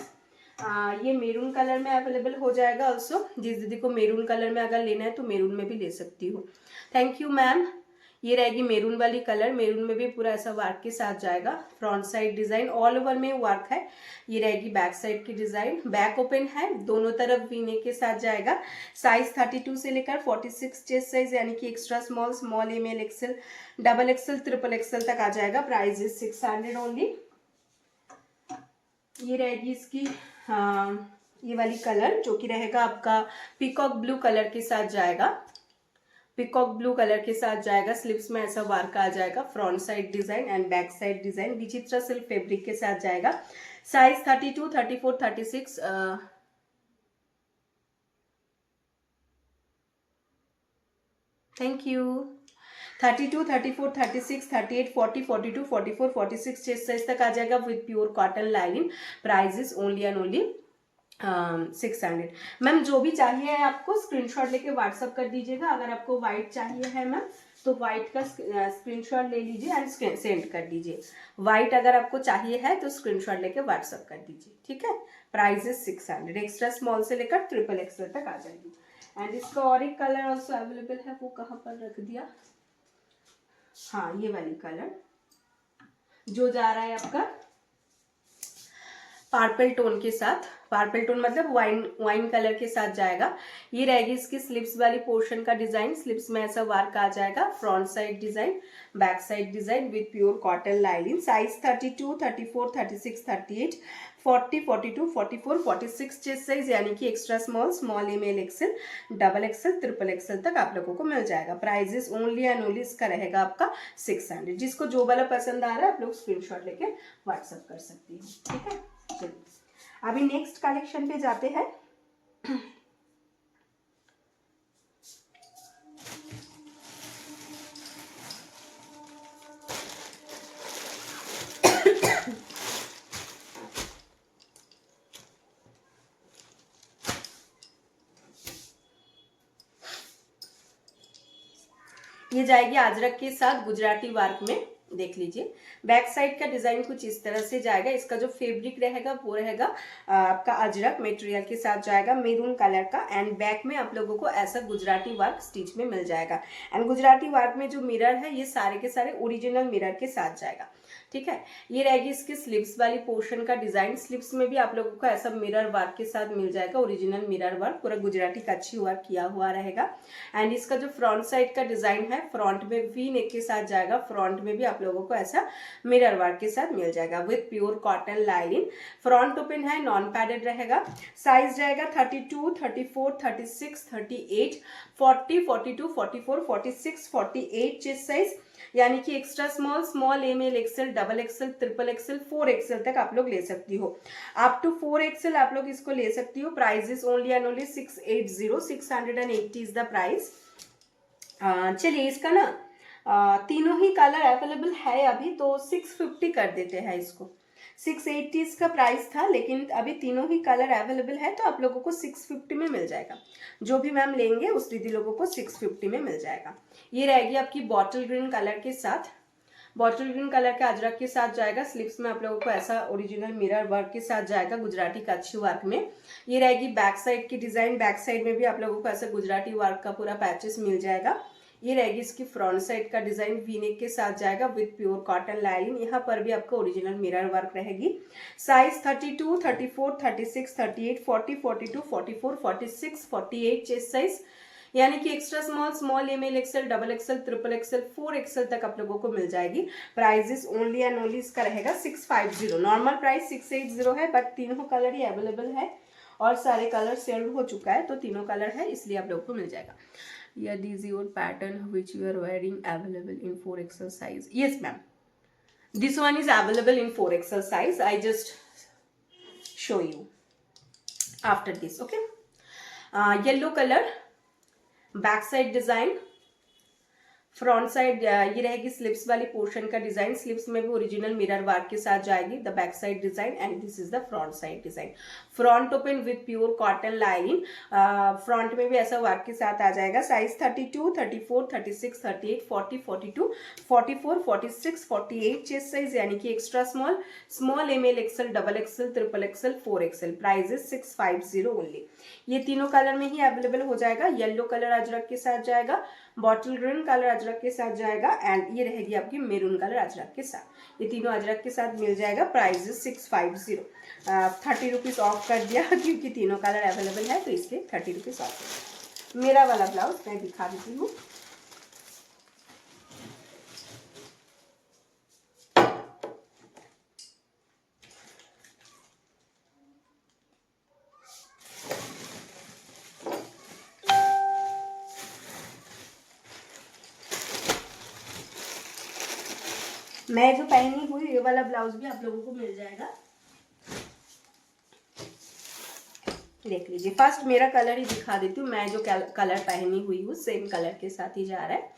ये मेरून कलर में अवेलेबल हो जाएगा ऑल्सो। जिस दीदी को मेरून कलर में अगर लेना है तो मेरून में भी ले सकती हो। Thank you ma'am. ये रहेगी मेरून वाली कलर, मेरून में भी पूरा ऐसा वर्क के साथ जाएगा। Front side design all over में वर्क है। ये रहेगी बैक साइड की डिजाइन, बैक ओपन है, दोनों तरफ वीने के साथ जाएगा। साइज 32 से लेकर 46 चेस्ट साइज, यानी कि extra small, small M L XL, double XL, triple XL तक आ जाएगा। Price is 600 only. ये रहेगी इसकी ये वाली कलर, जो कि रहेगा आपका पीकॉक ब्लू कलर के साथ जाएगा। पिकॉक ब्लू कलर के साथ जाएगा। स्लीव्स में ऐसा वर्क आ जाएगा। Front side design and back side design Vichitra silk fabric के साथ जाएगा। Size 32, 34, 36 thank you. 32, 34, 36, 38, 40, 42, 44, 46 chest size तक आ जाएगा with pure cotton lining. Price is only and only 600। Ma'am जो भी चाहिए है आपको स्क्रीनशॉट लेके व्हाट्सअप कर दीजिएगा। अगर आपको व्हाइट चाहिए है मैम तो व्हाइट का स्क्रीनशॉट ले लीजिए एंड सेंड कर दीजिए। व्हाइट अगर आपको चाहिए है तो स्क्रीनशॉट लेके व्हाट्सअप कर दीजिए, ठीक है। Price is 600। एक्स्ट्रा स्मॉल से लेकर ट्रिपल एक्सएल तक आ जाएगी। एंड इसका और एक कलर ऑल्सो अवेलेबल है, वो कहाँ पर रख दिया, हाँ ये वाली कलर जो जा रहा है आपका पर्पल टोन के साथ। पर्पल टोन मतलब वाइन कलर के साथ जाएगा। ये रहेगी इसकी स्लिप्स वाली पोर्शन का डिजाइन। स्लिप्स में ऐसा वर्क आ जाएगा। Front side design, back side design with pure cotton lining. Size 32, 34, 36, 38, 40, 42, 44, 46 chest size, यानी कि extra small, small M L XL, double XL, triple XL तक आप लोगों को मिल जाएगा। Price is only and only इसका रहेगा आपका 600। जिसको जो वाला पसंद आ रहा है आप लोग स्क्रीनशॉट लेके व्हाट्सएप कर सकती हो, ठीक है। चलिए अभी नेक्स्ट कलेक्शन पे जाते हैं। ये जाएगी अजरक के साथ गुजराती वर्क में। देख लीजिए बैक साइड का डिजाइन कुछ इस तरह से जाएगा। इसका जो फैब्रिक रहेगा वो रहेगा आपका अजरक मटेरियल के साथ जाएगा, मेरून कलर का। एंड बैक में आप लोगों को ऐसा गुजराती वर्क स्टिच में मिल जाएगा। एंड गुजराती वर्क में जो मिरर है ये सारे के सारे ओरिजिनल मिरर के साथ जाएगा। ठीक है, ये रहेगी इसकी स्लीव्स वाली पोर्शन का डिजाइन। स्लीव्स में भी आप लोगों को ऐसा मिरर वर्क के साथ मिल जाएगा, ओरिजिनल मिरर वर्क, पूरा गुजराती कच्ची वर्क किया हुआ रहेगा। एंड इसका जो फ्रंट साइड का डिजाइन है, फ्रंट में वी नेक के साथ जाएगा। फ्रंट में भी आप लोगों को ऐसा मिरर वर्क के साथ मिल जाएगा with pure cotton lining. Front open है, नॉन पैडेड रहेगा। साइज जाएगा 32, 34, 36, 38, 40, 42, 44, 46, 48 चेस्ट साइज, यानी कि extra small, small, M L, XL, double XL, triple XL, 4 XL तक आप लोग ले सकती हो। अप टू 4 एक्सएल आप लोग इसको ले सकती हो। Price is only and only 680, 680 is the price. चलिए इसका ना तीनों ही कलर अवेलेबल है अभी, तो 650 कर देते हैं इसको। 680 इसका प्राइस था, लेकिन अभी तीनों ही कलर अवेलेबल है तो आप लोगों को 650 में मिल जाएगा। जो भी मैम लेंगे उस दीदी लोगों को 650 में मिल जाएगा। ये रहेगी आपकी बॉटल ग्रीन कलर के साथ, बॉटल ग्रीन कलर के अजरक के साथ जाएगा। स्लीव्स में आप लोगों को ऐसा ओरिजिनल मिरर वर्क के साथ जाएगा गुजराती कच्छी वर्क में। ये रहेगी बैक साइड की डिजाइन। बैक साइड में भी आप लोगों को ऐसा गुजराती वर्क का पूरा पैचेस मिल जाएगा। ये रहेगी इसकी फ्रंट साइड का डिजाइन, वी नेक के साथ जाएगा विथ प्योर कॉटन लाइनिंग। यहाँ पर भी आपको ओरिजिनल मिरर वर्क रहेगी। साइज 32, 34, 36, 38, 40, 42, 44, 46, 48 चेस्ट साइज, यानी कि extra small, small, M L, XL, double XL, triple XL, 4 XL तक आप लोगों को मिल जाएगी। Price is only and only इसका रहेगा 650। नॉर्मल प्राइस 680 है, बट तीनों कलर ही अवेलेबल है और सारे कलर सेल हो चुका है, तो तीनों कलर है इसलिए आप लोगों को मिल जाएगा। Yeah, this is your pattern which you are wearing available in 4XL size. Yes, ma'am. This one is available in 4XL size. I just show you after this. Okay. Yellow color, back side design. Front side ये रहेगी slips वाली portion का design. Slips में भी original mirror work के साथ जाएगी the back side design and this is the front side design. Front open with pure cotton lining. Front में भी ऐसा वर्क के साथ आ जाएगा। साइज 32, 34, 36, 38, 40, 42, 44, 46, 48 चेस्ट साइज, यानी कि extra small, small, M L, XL, double XL, triple XL, 4 XL. Price is 650 only. ये तीनों कलर में ही अवेलेबल हो जाएगा। येलो कलर अजरक के साथ जाएगा, बॉटल ग्रीन कलर अजरक के साथ जाएगा एंड ये रहेगी आपकी मेरून कलर अजरक के साथ। ये तीनों अजरक के साथ मिल जाएगा। प्राइस 650। 30 रुपीज़ ऑफ कर दिया क्योंकि तीनों कलर अवेलेबल है, तो इसलिए 30 रुपीज़ ऑफ। मेरा वाला ब्लाउज मैं दिखा देती हूँ। मैं जो पहनी हुई ये वाला ब्लाउज भी आप लोगों को मिल जाएगा। देख लीजिए, फर्स्ट मेरा कलर ही दिखा देती हूँ। मैं जो कलर पहनी हुई हूँ सेम कलर के साथ ही जा रहा है।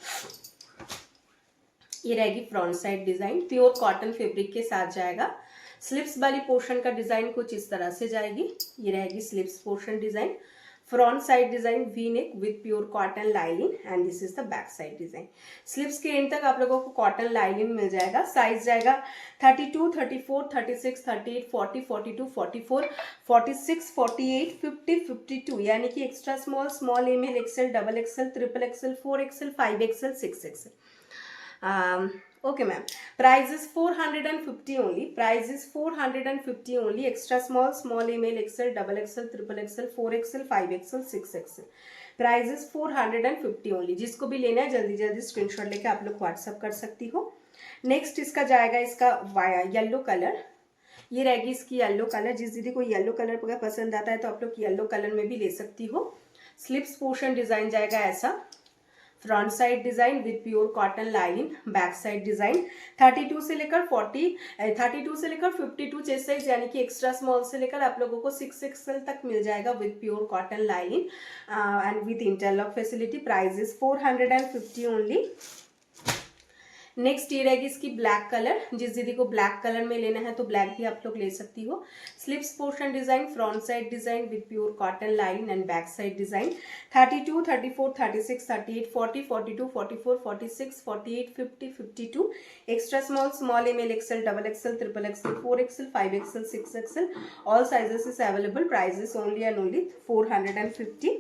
ये रहेगी front side design, pure cotton fabric के साथ जाएगा। स्लिप्स वाली पोर्शन का डिजाइन कुछ इस तरह से जाएगी। ये रहेगी slips portion design. Front side design V neck with pure cotton lining and this is the back side design. Slips के एंड तक आप लोगों को कॉटन लाइनिंग मिल जाएगा। साइज जाएगा 32, 34, 36, 38, 40, 42, 44, 46, 48, 50, 52, यानी कि extra small, small, M L, XL, double XL, triple XL, 4 XL, 5 XL, 6 XL. Okay ma'am, price is 450 only. Price is 450 only. Extra small, small, ML, XL, double XL, triple XL, 4 XL, 5 XL, 6 XL. Price is 450 only. जिसको भी लेना है जल्दी जल्दी screenshot लेके आप लोग WhatsApp कर सकती हो। नेक्स्ट इसका जाएगा इसका येलो कलर। ये रहेगी इसकी येलो कलर। जिस दीदी को येलो कलर पसंद आता है तो आप लोग येलो कलर में भी ले सकती हो। स्लिप्स पोर्शन डिजाइन जाएगा ऐसा। Front side design with pure cotton lining. Back side design 32 से लेकर 52 चेस्ट साइज, यानी कि एक्स्ट्रा स्मॉल से लेकर आप लोगों को 6 एक्सएल तक मिल जाएगा with pure cotton lining and with interlock facility. Price is 450 only. Next ये रहेगी इसकी ब्लैक कलर। जिस दीदी को ब्लैक कलर में लेना है तो ब्लैक भी आप लोग ले सकती हो। Sleeves portion design, front side design with pure cotton line and back side design. 32, 34, 36, 38, 40, 42, 44, 46, 48, 50, 52, extra small, small, M L, XL, double XL, triple XL, 4XL, 5XL, 6XL, all sizes is available. Prices only and only 450।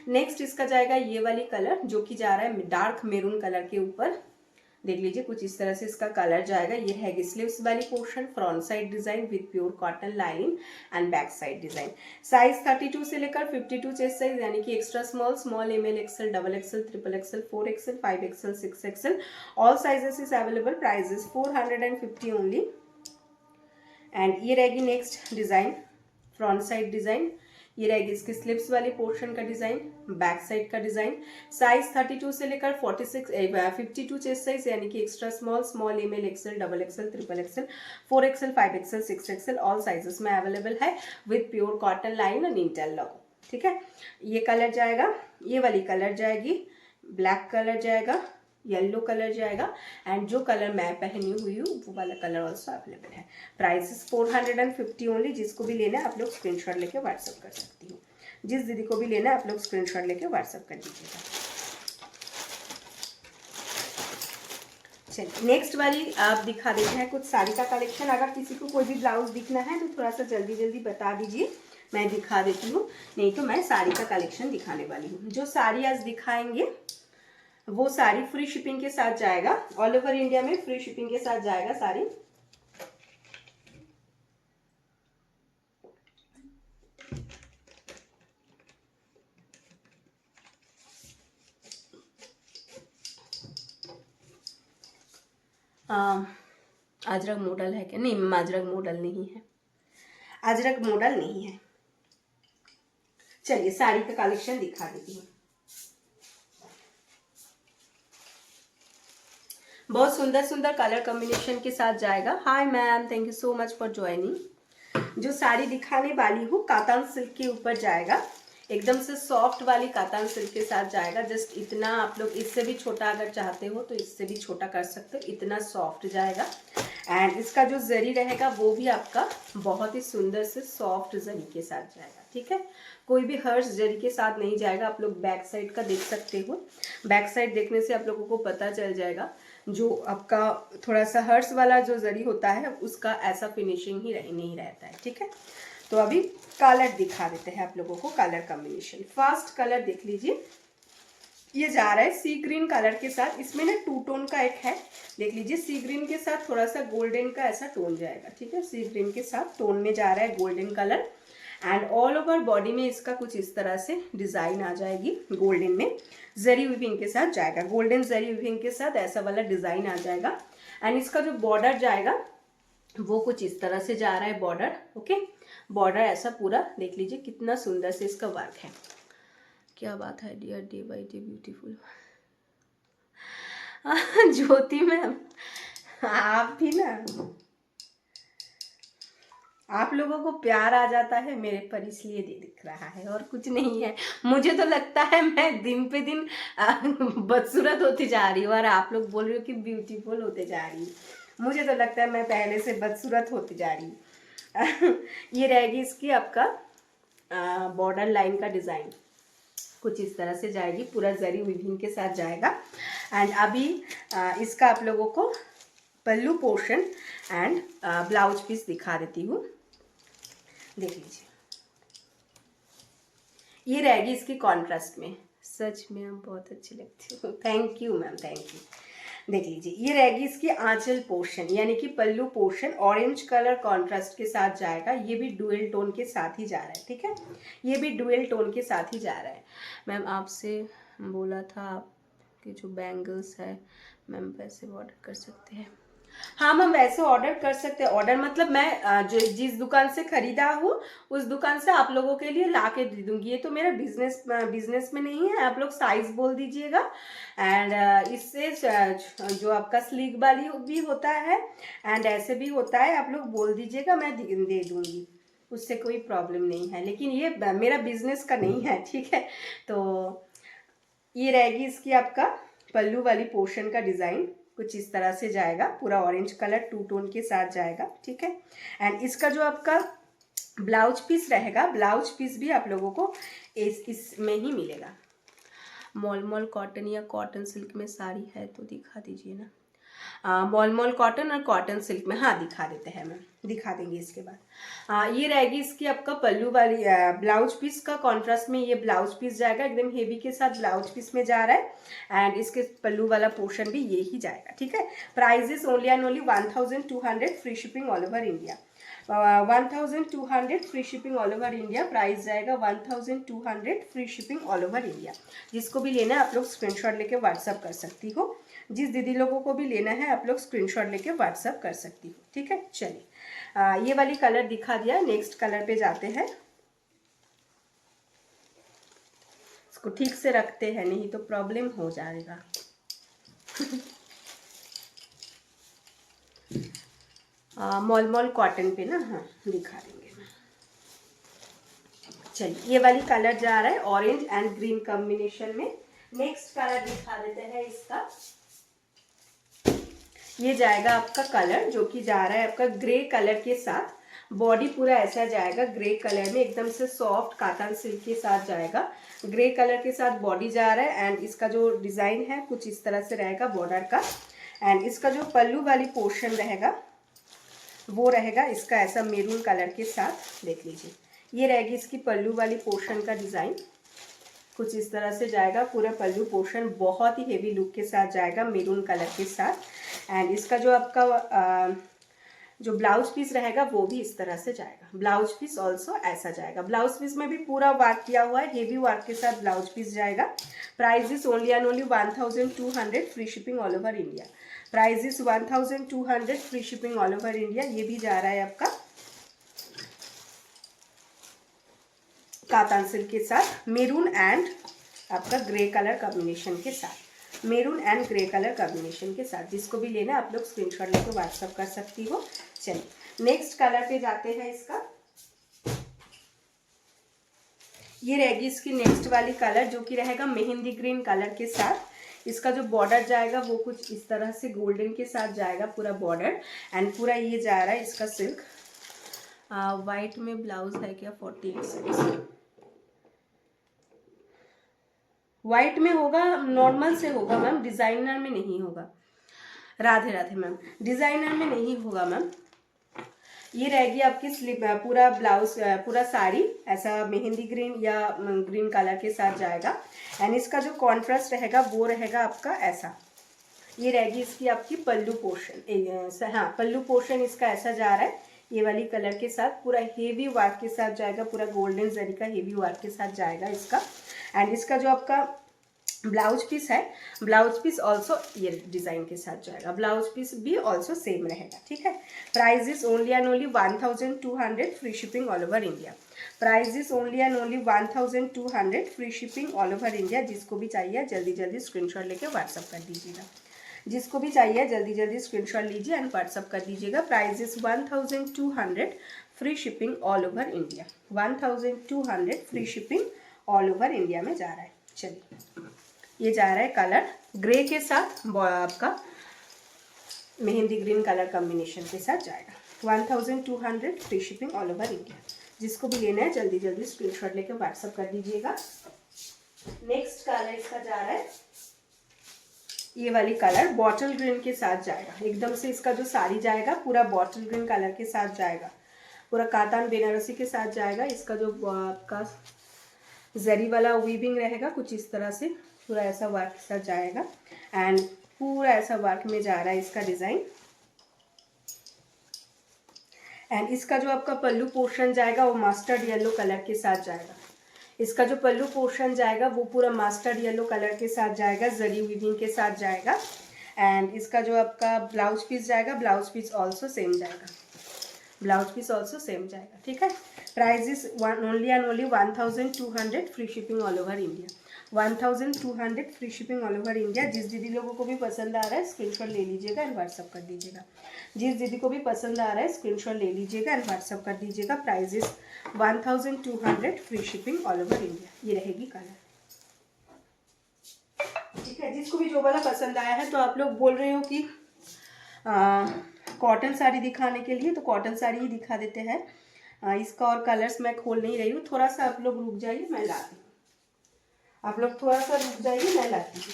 Next इसका जाएगा ये वाली colour जो कि जा रहा है dark maroon colour के ऊपर। देख लीजिए कुछ इस तरह से इसका कलर जाएगा। ये है स्लीव्स वाली portion, front side design with pure cotton lining and back side design. Size 32 से लेकर 52 चेस्ट साइज, यानी कि extra small, small, M L, XL, double XL, triple XL, 4XL, 5XL, 6XL, all sizes is available. Prices 450 only. And ये रहेगी next design, front side design. ये रहेगी इसकी slips वाली पोर्शन का डिजाइन, बैक साइड का डिजाइन। साइज 32 से लेकर 52 चेस्ट साइज, यानी कि extra small, small, M L, XL, double XL, triple XL, 4XL, 5XL, 6XL, all sizes में अवेलेबल है विद प्योर कॉटन लाइन और इंटेल लोगो। ठीक है, ये कलर जाएगा, ये वाली कलर जाएगी, ब्लैक कलर जाएगा, येलो कलर जाएगा एंड जो कलर मैं पहनी हुई हूँ वो वाला कलर ऑल्सो अवेलेबल है। Price 450 only. जिसको भी लेना है आप लोग स्क्रीनशॉट लेके व्हाट्सअप कर सकती हो। जिस दीदी को भी लेना है आप लोग स्क्रीनशॉट लेके व्हाट्सअप कर दीजिएगा। चलिए नेक्स्ट वाली आप दिखा देते हैं कुछ साड़ी का कलेक्शन। अगर किसी को कोई भी ब्लाउज दिखना है तो थोड़ा सा जल्दी जल्दी बता दीजिए, मैं दिखा देती हूँ। नहीं तो मैं साड़ी का कलेक्शन दिखाने वाली हूँ। जो साड़ी आज दिखाएंगे वो साड़ी फ्री शिपिंग के साथ जाएगा। ऑल ओवर इंडिया में फ्री शिपिंग के साथ जाएगा साड़ी। अजरक मॉडल है क्या? नहीं, अजरक मॉडल नहीं है, अजरक मॉडल नहीं है। चलिए साड़ी का कलेक्शन दिखा देती हूँ। बहुत सुंदर सुंदर कलर कॉम्बिनेशन के साथ जाएगा। Hi ma'am, thank you so much for joining. जो साड़ी दिखाने वाली हूँ कातान सिल्क के ऊपर जाएगा, एकदम से सॉफ्ट वाली कातान सिल्क के साथ जाएगा। जस्ट इतना, आप लोग इससे भी छोटा अगर चाहते हो तो इससे भी छोटा कर सकते हो, इतना सॉफ्ट जाएगा। एंड इसका जो जरी रहेगा वो भी आपका बहुत ही सुंदर से सॉफ्ट जरी के साथ जाएगा। ठीक है, कोई भी हर्ष जरी के साथ नहीं जाएगा। आप लोग बैक साइड का देख सकते हो, बैक साइड देखने से आप लोगों को पता चल जाएगा। जो आपका थोड़ा सा हर्ष वाला जो जरी होता है उसका ऐसा फिनिशिंग ही नहीं रहता है। ठीक है, तो अभी कलर दिखा देते हैं आप लोगों को, कलर कॉम्बिनेशन। फर्स्ट कलर देख लीजिए, ये जा रहा है सी ग्रीन कलर के साथ। इसमें ना 2 टोन का एक है, देख लीजिए। सी ग्रीन के साथ थोड़ा सा गोल्डन का ऐसा टोन जाएगा। ठीक है, सी ग्रीन के साथ टोन में जा रहा है golden colour. And all over body में इसका कुछ इस तरह से डिजाइन आ जाएगी। गोल्डन में जरी वीविंग के साथ जाएगा, गोल्डन जरी वीविंग के साथ ऐसा वाला डिजाइन आ जाएगा। एंड इसका जो बॉर्डर जाएगा वो कुछ इस तरह से जा रहा है बॉर्डर। ओके, बॉर्डर ऐसा पूरा देख लीजिए, कितना सुंदर से इसका वर्क है। क्या बात है dear, day by day beautiful. Jyoti ma'am, आप भी ना, आप लोगों को प्यार आ जाता है मेरे पर, इसलिए दिख रहा है और कुछ नहीं है। मुझे तो लगता है मैं दिन पे दिन बदसूरत होती जा रही हूँ और आप लोग बोल रहे हो कि ब्यूटीफुल होते जा रही हूँ। मुझे तो लगता है मैं पहले से बदसूरत होती जा रही हूँ। ये रहेगी इसकी आपका बॉर्डर लाइन का डिज़ाइन, कुछ इस तरह से जाएगी, पूरा जरी वीविंग के साथ जाएगा। एंड अभी इसका आप लोगों को पल्लू पोर्शन एंड ब्लाउज पीस दिखा देती हूँ। देख लीजिए, ये रहेगी इसकी कॉन्ट्रास्ट में। सच में आप बहुत अच्छी लगती हो, thank you ma'am, thank you. देख लीजिए, ये रहेगी इसकी आंचल पोर्शन, यानी कि पल्लू पोर्शन ऑरेंज कलर कॉन्ट्रास्ट के साथ जाएगा। ये भी डुअल टोन के साथ ही जा रहा है। ठीक है, ये भी डुअल टोन के साथ ही जा रहा है। मैम आपसे बोला था कि जो बैंगल्स है मैम वैसे ऑर्डर कर सकते हैं। हाँ मैम, वैसे ऑर्डर कर सकते हैं। ऑर्डर मतलब मैं जो जिस दुकान से खरीदा हूँ उस दुकान से आप लोगों के लिए ला के दे दूँगी। ये तो मेरा बिजनेस में नहीं है। आप लोग साइज बोल दीजिएगा। एंड इससे जो आपका स्लीक वाली भी होता है एंड ऐसे भी होता है, आप लोग बोल दीजिएगा, मैं दे दूँगी, उससे कोई प्रॉब्लम नहीं है। लेकिन ये मेरा बिजनेस का नहीं है। ठीक है, तो ये रहेगी इसकी आपका पल्लू वाली पोर्शन का डिज़ाइन। कुछ इस तरह से जाएगा, पूरा ऑरेंज कलर 2 टोन के साथ जाएगा, ठीक है। एंड इसका जो आपका ब्लाउज पीस रहेगा, ब्लाउज पीस भी आप लोगों को इसमें ही मिलेगा। मॉल कॉटन या कॉटन सिल्क में साड़ी है तो दिखा दीजिए ना। मॉल कॉटन और कॉटन सिल्क में, हाँ दिखा देते हैं मैम, दिखा देंगे इसके बाद। ये रहेगी इसकी आपका पल्लू वाली ब्लाउज पीस का कॉन्ट्रास्ट में ये ब्लाउज पीस जाएगा, एकदम हेवी के साथ ब्लाउज पीस में जा रहा है। एंड इसके पल्लू वाला पोर्शन भी ये ही जाएगा, ठीक है। Price is only and only 1200, free shipping all over India. 1200 free shipping all over India, price जाएगा 1200 free shipping all over India. जिसको भी लेना है आप लोग स्क्रीनशॉट लेके व्हाट्सअप कर सकती हो, जिस दीदी लोगों को भी लेना है आप लोग स्क्रीनशॉट लेके व्हाट्सअप कर सकती हो, ठीक है। चलिए ये वाली कलर दिखा दिया, नेक्स्ट कलर पे जाते हैं। इसको ठीक से रखते हैं, नहीं तो प्रॉब्लम हो जाएगा। मॉल कॉटन पे ना, हाँ दिखा देंगे। चलिए ये वाली कलर जा रहा है ऑरेंज एंड ग्रीन कॉम्बिनेशन में। नेक्स्ट कलर दिखा देते हैं इसका। ये जाएगा आपका कलर जो कि जा रहा है आपका ग्रे कलर के साथ, बॉडी पूरा ऐसा जाएगा ग्रे कलर में, एकदम से सॉफ्ट काटन सिल्क के साथ जाएगा। ग्रे कलर के साथ बॉडी जा रहा है एंड इसका जो डिज़ाइन है कुछ इस तरह से रहेगा बॉर्डर का। एंड इसका जो पल्लू वाली पोर्शन रहेगा वो रहेगा इसका ऐसा मेरून कलर के साथ, देख लीजिए ये रहेगी इसकी पल्लू वाली पोर्शन का डिज़ाइन, कुछ इस तरह से जाएगा। पूरा पल्लू पोर्शन बहुत ही हेवी लुक के साथ जाएगा मेरून कलर के साथ। एंड इसका जो आपका जो ब्लाउज पीस रहेगा वो भी इस तरह से जाएगा, ब्लाउज पीस ऑल्सो ऐसा जाएगा। ब्लाउज पीस में भी पूरा वर्क किया हुआ है, हेवी वर्क के साथ ब्लाउज पीस जाएगा। Price is only and only 1200, free shipping all over India. Price is 1200, free shipping all over India. ये भी जा रहा है आपका कातान सिल्क के साथ, मेरून एंड आपका ग्रे कलर कॉम्बिनेशन के साथ, maroon and grey colour combination के साथ। जिसको भी लेना आप लोग स्क्रीनशॉट लेकर व्हाट्सअप कर सकती हो। चलिए नेक्स्ट कलर पे जाते हैं इसका। ये रहेगी इसकी नेक्स्ट वाली कलर जो कि रहेगा मेहंदी ग्रीन कलर के साथ। इसका जो बॉर्डर जाएगा वो कुछ इस तरह से गोल्डन के साथ जाएगा पूरा बॉर्डर। एंड पूरा ये जा रहा है इसका सिल्क। वाइट में ब्लाउज है क्या 48 साइज? वाइट में होगा, नॉर्मल से होगा मैम, डिजाइनर में नहीं होगा। राधे राधे मैम, डिजाइनर में नहीं होगा मैम। ये रहेगी आपकी स्लीव, पूरा ब्लाउज पूरा साड़ी ऐसा मेहंदी ग्रीन या ग्रीन कलर के साथ जाएगा। एंड इसका जो कॉन्ट्रास्ट रहेगा वो रहेगा आपका ऐसा। ये रहेगी इसकी आपकी पल्लू पोर्शन, हाँ पल्लू पोर्शन इसका ऐसा जा रहा है ये वाली कलर के साथ, पूरा हेवी वर्क के साथ जाएगा, पूरा गोल्डन जरी का हेवी वर्क के साथ जाएगा इसका। एंड इसका जो आपका ब्लाउज पीस है, ब्लाउज पीस ऑल्सो ये डिज़ाइन के साथ जाएगा, ब्लाउज पीस भी ऑल्सो सेम रहेगा, ठीक है। Price is only and only 1200, free shipping all over India. Price is only and only 1200, free shipping all over India. जिसको भी चाहिए जल्दी जल्दी स्क्रीनशॉट लेके व्हाट्सअप कर दीजिएगा, जिसको भी चाहिए जल्दी जल्दी स्क्रीनशॉट लीजिए एंड व्हाट्सअप कर दीजिएगा। Price is 1200, free shipping all over India. 1200, free shipping all over India में जा रहा है। चलिए ये जा रहा है कलर ग्रे के साथ, आपका मेहंदी ग्रीन कलर कॉम्बिनेशन के साथ जाएगा। 1200, free shipping all over India. जिसको भी लेना है जल्दी जल्दी स्क्रीनशॉट लेकर व्हाट्सअप कर दीजिएगा। नेक्स्ट कलर इसका जा रहा है ये वाली कलर बॉटल ग्रीन के साथ जाएगा। एकदम से इसका जो साड़ी जाएगा पूरा बॉटल ग्रीन कलर के साथ जाएगा, पूरा कातान बेनारसी के साथ जाएगा। इसका जो आपका जरी वाला वीविंग रहेगा कुछ इस तरह से, पूरा ऐसा वर्क के साथ जाएगा। एंड पूरा ऐसा वर्क में जा रहा है इसका डिज़ाइन। एंड इसका जो आपका पल्लू पोर्शन जाएगा वो मास्टर्ड येलो कलर के साथ जाएगा। इसका जो पल्लू पोर्शन जाएगा वो पूरा मास्टर्ड येलो कलर के साथ जाएगा, जरी वीविंग के साथ जाएगा। एंड इसका जो आपका ब्लाउज पीस जाएगा, ब्लाउज पीस ऑल्सो सेम जाएगा, ब्लाउज पीस ऑल्सो सेम जाएगा, ठीक है। Price is only and only 1200, free shipping all over India. 1200, free shipping all over India. जिस दीदी लोगों को भी पसंद आ रहा है स्क्रीनशॉट ले लीजिएगा एंड व्हाट्सअप कर दीजिएगा। जिस दीदी को भी पसंद आ रहा है स्क्रीनशॉट ले लीजिएगा एंड व्हाट्सअप कर दीजिएगा। Price is 1200, free shipping all over India. ये रहेगी कलर, ठीक है। जिसको भी जो वाला पसंद आया है। तो आप लोग बोल रहे हो कि कॉटन साड़ी दिखाने के लिए, तो कॉटन साड़ी ही दिखा देते हैं। इसका और कलर्स मैं खोल नहीं रही हूँ, थोड़ा सा आप लोग रुक जाइए, मैं लाती हूँ। आप लोग थोड़ा सा रुक जाइए, मैं लाती हूँ।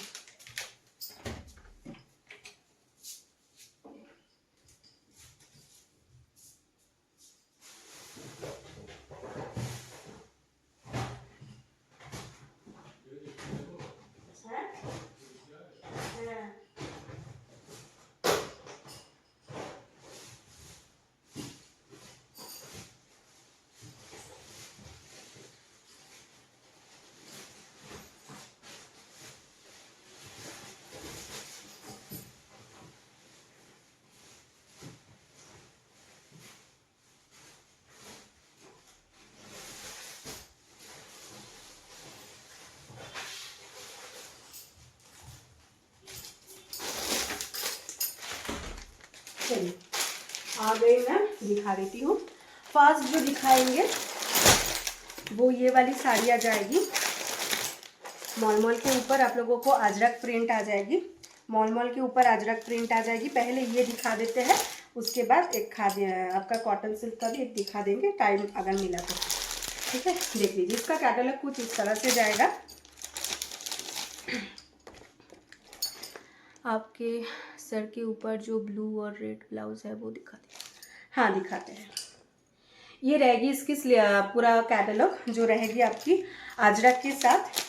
चलिए आ गई, मैं दिखा देती हूँ। फर्स्ट जो दिखाएंगे वो ये वाली साड़ी आ जाएगी। मॉलमॉल के ऊपर आप लोगों को अजरक प्रिंट आ जाएगी। मॉलमॉल के ऊपर अजरक प्रिंट आ जाएगी। पहले ये दिखा देते हैं, उसके बाद एक आपका कॉटन सिल्क का भी एक दिखा देंगे, टाइम अगर मिला तो। ठीक है, देख लीजिए। इसका कैटलॉग कुछ इस तरह से जाएगा। आपके सर के ऊपर जो ब्लू और रेड ब्लाउज है वो दिखा दें। हाँ, दिखाते हैं। ये रहेगी इसकी पूरा कैटलॉग, जो रहेगी आपकी अजरक के साथ,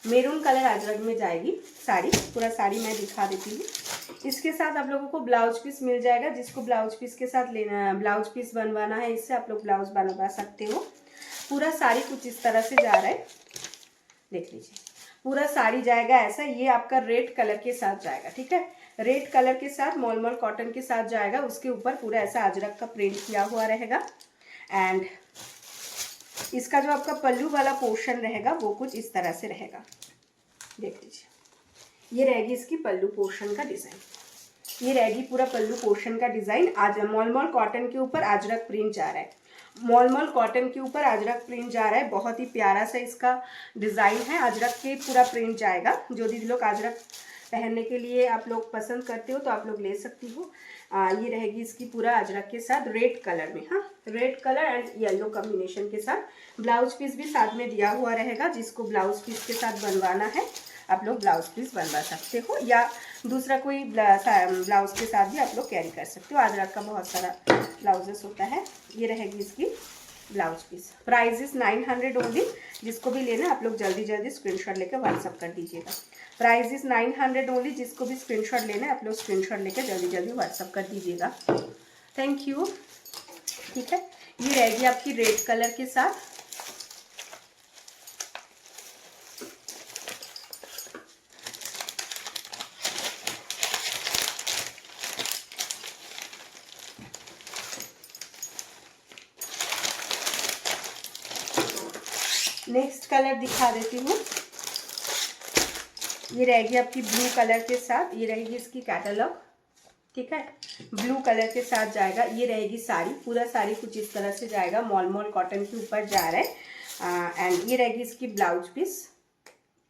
मेरून कलर अजरक में जाएगी साड़ी। पूरा साड़ी मैं दिखा देती हूँ। इसके साथ आप लोगों को ब्लाउज पीस मिल जाएगा। जिसको ब्लाउज पीस के साथ लेना, ब्लाउज पीस बनवाना है, इससे आप लोग ब्लाउज बनवा सकते हो। पूरा साड़ी कुछ इस तरह से जा रहा है, देख लीजिए। पूरा साड़ी जाएगा ऐसा। ये आपका रेड कलर के साथ जाएगा। ठीक है, रेड कलर के साथ मॉलमॉल कॉटन के साथ जाएगा। उसके ऊपर पूरा ऐसा अजरक का प्रिंट किया हुआ रहेगा। एंड इसका जो आपका पल्लू वाला पोर्शन रहेगा वो कुछ इस तरह से रहेगा, देख लीजिए। ये रहेगी इसकी पल्लू पोर्शन का डिज़ाइन। ये रहेगी पूरा पल्लू पोर्शन का डिज़ाइन। आज मॉलमॉल कॉटन के ऊपर अजरक प्रिंट जा रहा है। मॉलमॉल कॉटन के ऊपर अजरक प्रिंट जा रहा है। बहुत ही प्यारा सा इसका डिज़ाइन है। अजरक के पूरा प्रिंट जाएगा। जो दीदी लोग अजरक पहनने के लिए आप लोग पसंद करते हो तो आप लोग ले सकती हो। ये रहेगी इसकी पूरा अजरक के साथ रेड कलर में। हाँ, red colour and yellow combination के साथ। ब्लाउज पीस भी साथ में दिया हुआ रहेगा। जिसको ब्लाउज पीस के साथ बनवाना है आप लोग ब्लाउज पीस बनवा सकते हो, या दूसरा कोई ब्लाउज के साथ भी आप लोग कैरी कर सकते हो। अजरक का बहुत सारा ब्लाउजेस होता है। ये रहेगी इसकी blouse piece. Price is 900 only. जिसको भी लेना आप लोग जल्दी जल्दी स्क्रीनशॉट लेकर व्हाट्सअप कर दीजिएगा। Price is 900 only. जिसको भी स्क्रीनशॉट लेना है आप लोग स्क्रीनशॉट लेकर जल्दी जल्दी व्हाट्सअप कर दीजिएगा। Thank you. ठीक है, ये रहेगी आपकी रेड कलर के साथ। नेक्स्ट कलर दिखा देती हूँ। ये रहेगी आपकी ब्लू कलर के साथ। ये रहेगी इसकी कैटलॉग। ठीक है, ब्लू कलर के साथ जाएगा। ये रहेगी साड़ी। पूरा साड़ी कुछ इस तरह से जाएगा। मॉलमॉल कॉटन के ऊपर जा रहा है। एंड ये रहेगी इसकी ब्लाउज पीस।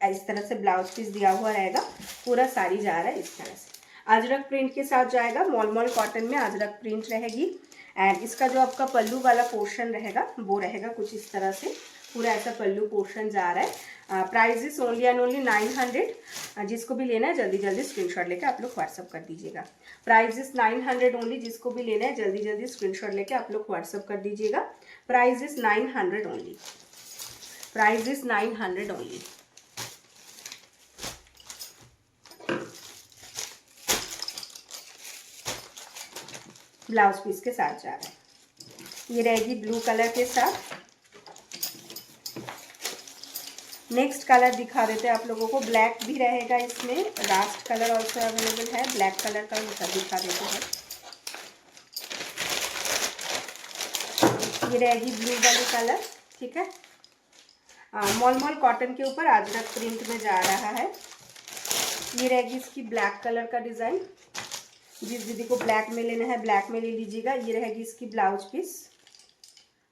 इस तरह से ब्लाउज पीस दिया हुआ रहेगा। पूरा साड़ी जा रहा है इस तरह से। अजरक प्रिंट के साथ जाएगा। मॉलमॉल कॉटन में अजरक प्रिंट रहेगी। एंड इसका जो आपका पल्लू वाला पोर्शन रहेगा वो रहेगा कुछ इस तरह से। पूरा ऐसा पल्लू पोर्शन जा रहा है। Price is only and only 900। जिसको भी लेना है जल्दी जल्दी स्क्रीनशॉट लेकर आप लोग व्हाट्सअप कर दीजिएगा। Price is 900 only. जिसको भी लेना है जल्दी जल्दी स्क्रीनशॉट लेकर आप लोग व्हाट्सअप कर दीजिएगा। Price is 900 only. Price is 900 only. Blouse piece के साथ जा रहा है। ये रहेगी ब्लू कलर के साथ। नेक्स्ट कलर दिखा देते हैं आप लोगों को। ब्लैक भी रहेगा इसमें। लास्ट कलर ऑल्सो अवेलेबल है। ब्लैक कलर का भी दिखा देते हैं। ये रहेगी ब्लू वाली कलर। ठीक है, मॉलमॉल कॉटन के ऊपर अजरक प्रिंट में जा रहा है। ये रहेगी इसकी ब्लैक कलर का डिज़ाइन। जिस दीदी को ब्लैक में लेना है ब्लैक में ले लीजिएगा। ये रहेगी इसकी ब्लाउज पीस।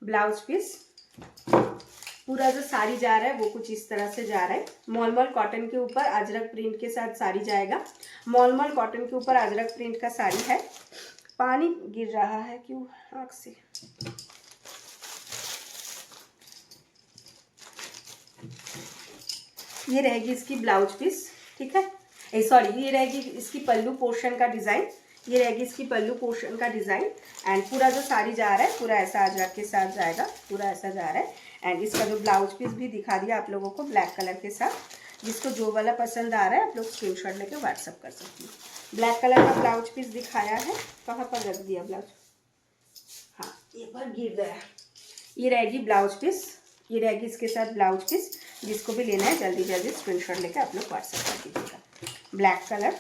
ब्लाउज पीस पूरा जो साड़ी जा रहा है वो कुछ इस तरह से जा रहा है। मॉलमल कॉटन के ऊपर अजरक प्रिंट के साथ साड़ी जाएगा। मॉलमल कॉटन के ऊपर अजरक प्रिंट का साड़ी है। पानी गिर रहा है क्यों आँख से। ये रहेगी इसकी ब्लाउज पीस, ठीक है। सॉरी, ये रहेगी इसकी पल्लू पोर्शन का डिज़ाइन। ये रहेगी इसकी पल्लू पोर्शन का डिज़ाइन। एंड पूरा जो साड़ी जा रहा है पूरा ऐसा अजरक के साथ जाएगा, पूरा ऐसा जा रहा है। एंड इसका जो ब्लाउज पीस भी दिखा दिया आप लोगों को ब्लैक कलर के साथ। जिसको जो वाला पसंद आ रहा है आप लोग स्क्रीनशॉट लेके व्हाट्सअप कर सकते हैं। ब्लैक कलर का ब्लाउज पीस दिखाया है। कहाँ पर रख दिया ब्लाउज, हाँ ये पर गिर गया। ये रहेगी ब्लाउज पीस, ये रहेगी इसके साथ ब्लाउज पीस। जिसको भी लेना है जल्दी जल्दी स्क्रीनशॉट लेके आप लोग व्हाट्सएप कर दीजिएगा। ब्लैक कलर,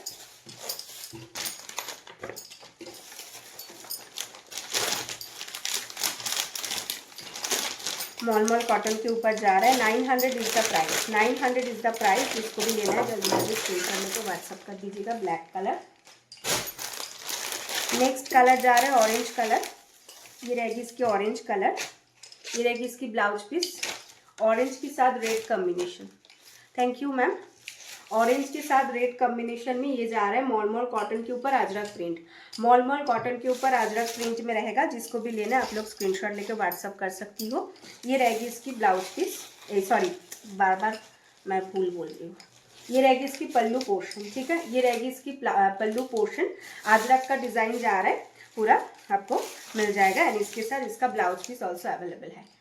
मॉलमल कॉटन के ऊपर जा रहा है। 900 is the price, 900 is the price. जिसको भी लेना है जल्दी जल्दी स्क्रीनशॉट लेके व्हाट्सएप कर दीजिएगा। Black colour. नेक्स्ट कलर जा रहा है ऑरेंज कलर। ये रहेगी इसकी ऑरेंज कलर। ये रहेगी इसकी ब्लाउज पीस। ऑरेंज के साथ red combination. Thank you ma'am. Orange के साथ रेड कॉम्बिनेशन में ये जा रहा है मॉलमल कॉटन के ऊपर अजरक प्रिंट। मॉलमल कॉटन के ऊपर अजरक प्रिंट में रहेगा। जिसको भी लेना है आप लोग स्क्रीनशॉट लेकर व्हाट्सअप कर सकती हो। ये रहेगी इसकी ब्लाउज पीस, सॉरी बार बार मैं भूल बोल रही हूँ। ये रहेगी इसकी पल्लू पोर्शन, ठीक है। ये रहेगी इसकी पल्लू पोर्शन। अजरक का डिज़ाइन जा रहा है पूरा, आपको मिल जाएगा। एंड इसके साथ इसका ब्लाउज पीस ऑल्सो अवेलेबल है।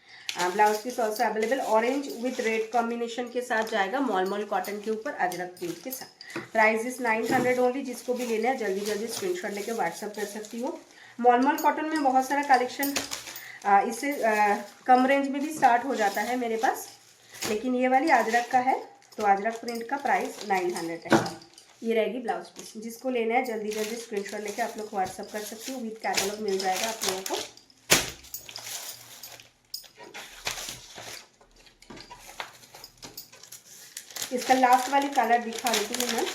Blouse piece also available. Orange with red combination के साथ जाएगा मॉलमल कॉटन के ऊपर अजरक प्रिंट के साथ। Price is 900 only. जिसको भी लेना है जल्दी जल्दी स्क्रीनशॉट लेके व्हाट्सअप कर सकती हो। मॉलमल कॉटन में बहुत सारा कलेक्शन इससे कम रेंज में भी स्टार्ट हो जाता है मेरे पास, लेकिन ये वाली अजरक का है तो अजरक प्रिंट का प्राइस 900 है। ये रहेगी ब्लाउज पीस। जिसको लेना है जल्दी जल्दी स्क्रीनशॉट लेके आप लोग व्हाट्सअप कर सकती हो। विथ कैटलॉग मिल जाएगा आप लोगों को। इसका लास्ट वाली कलर दिखा देती हूँ मैं।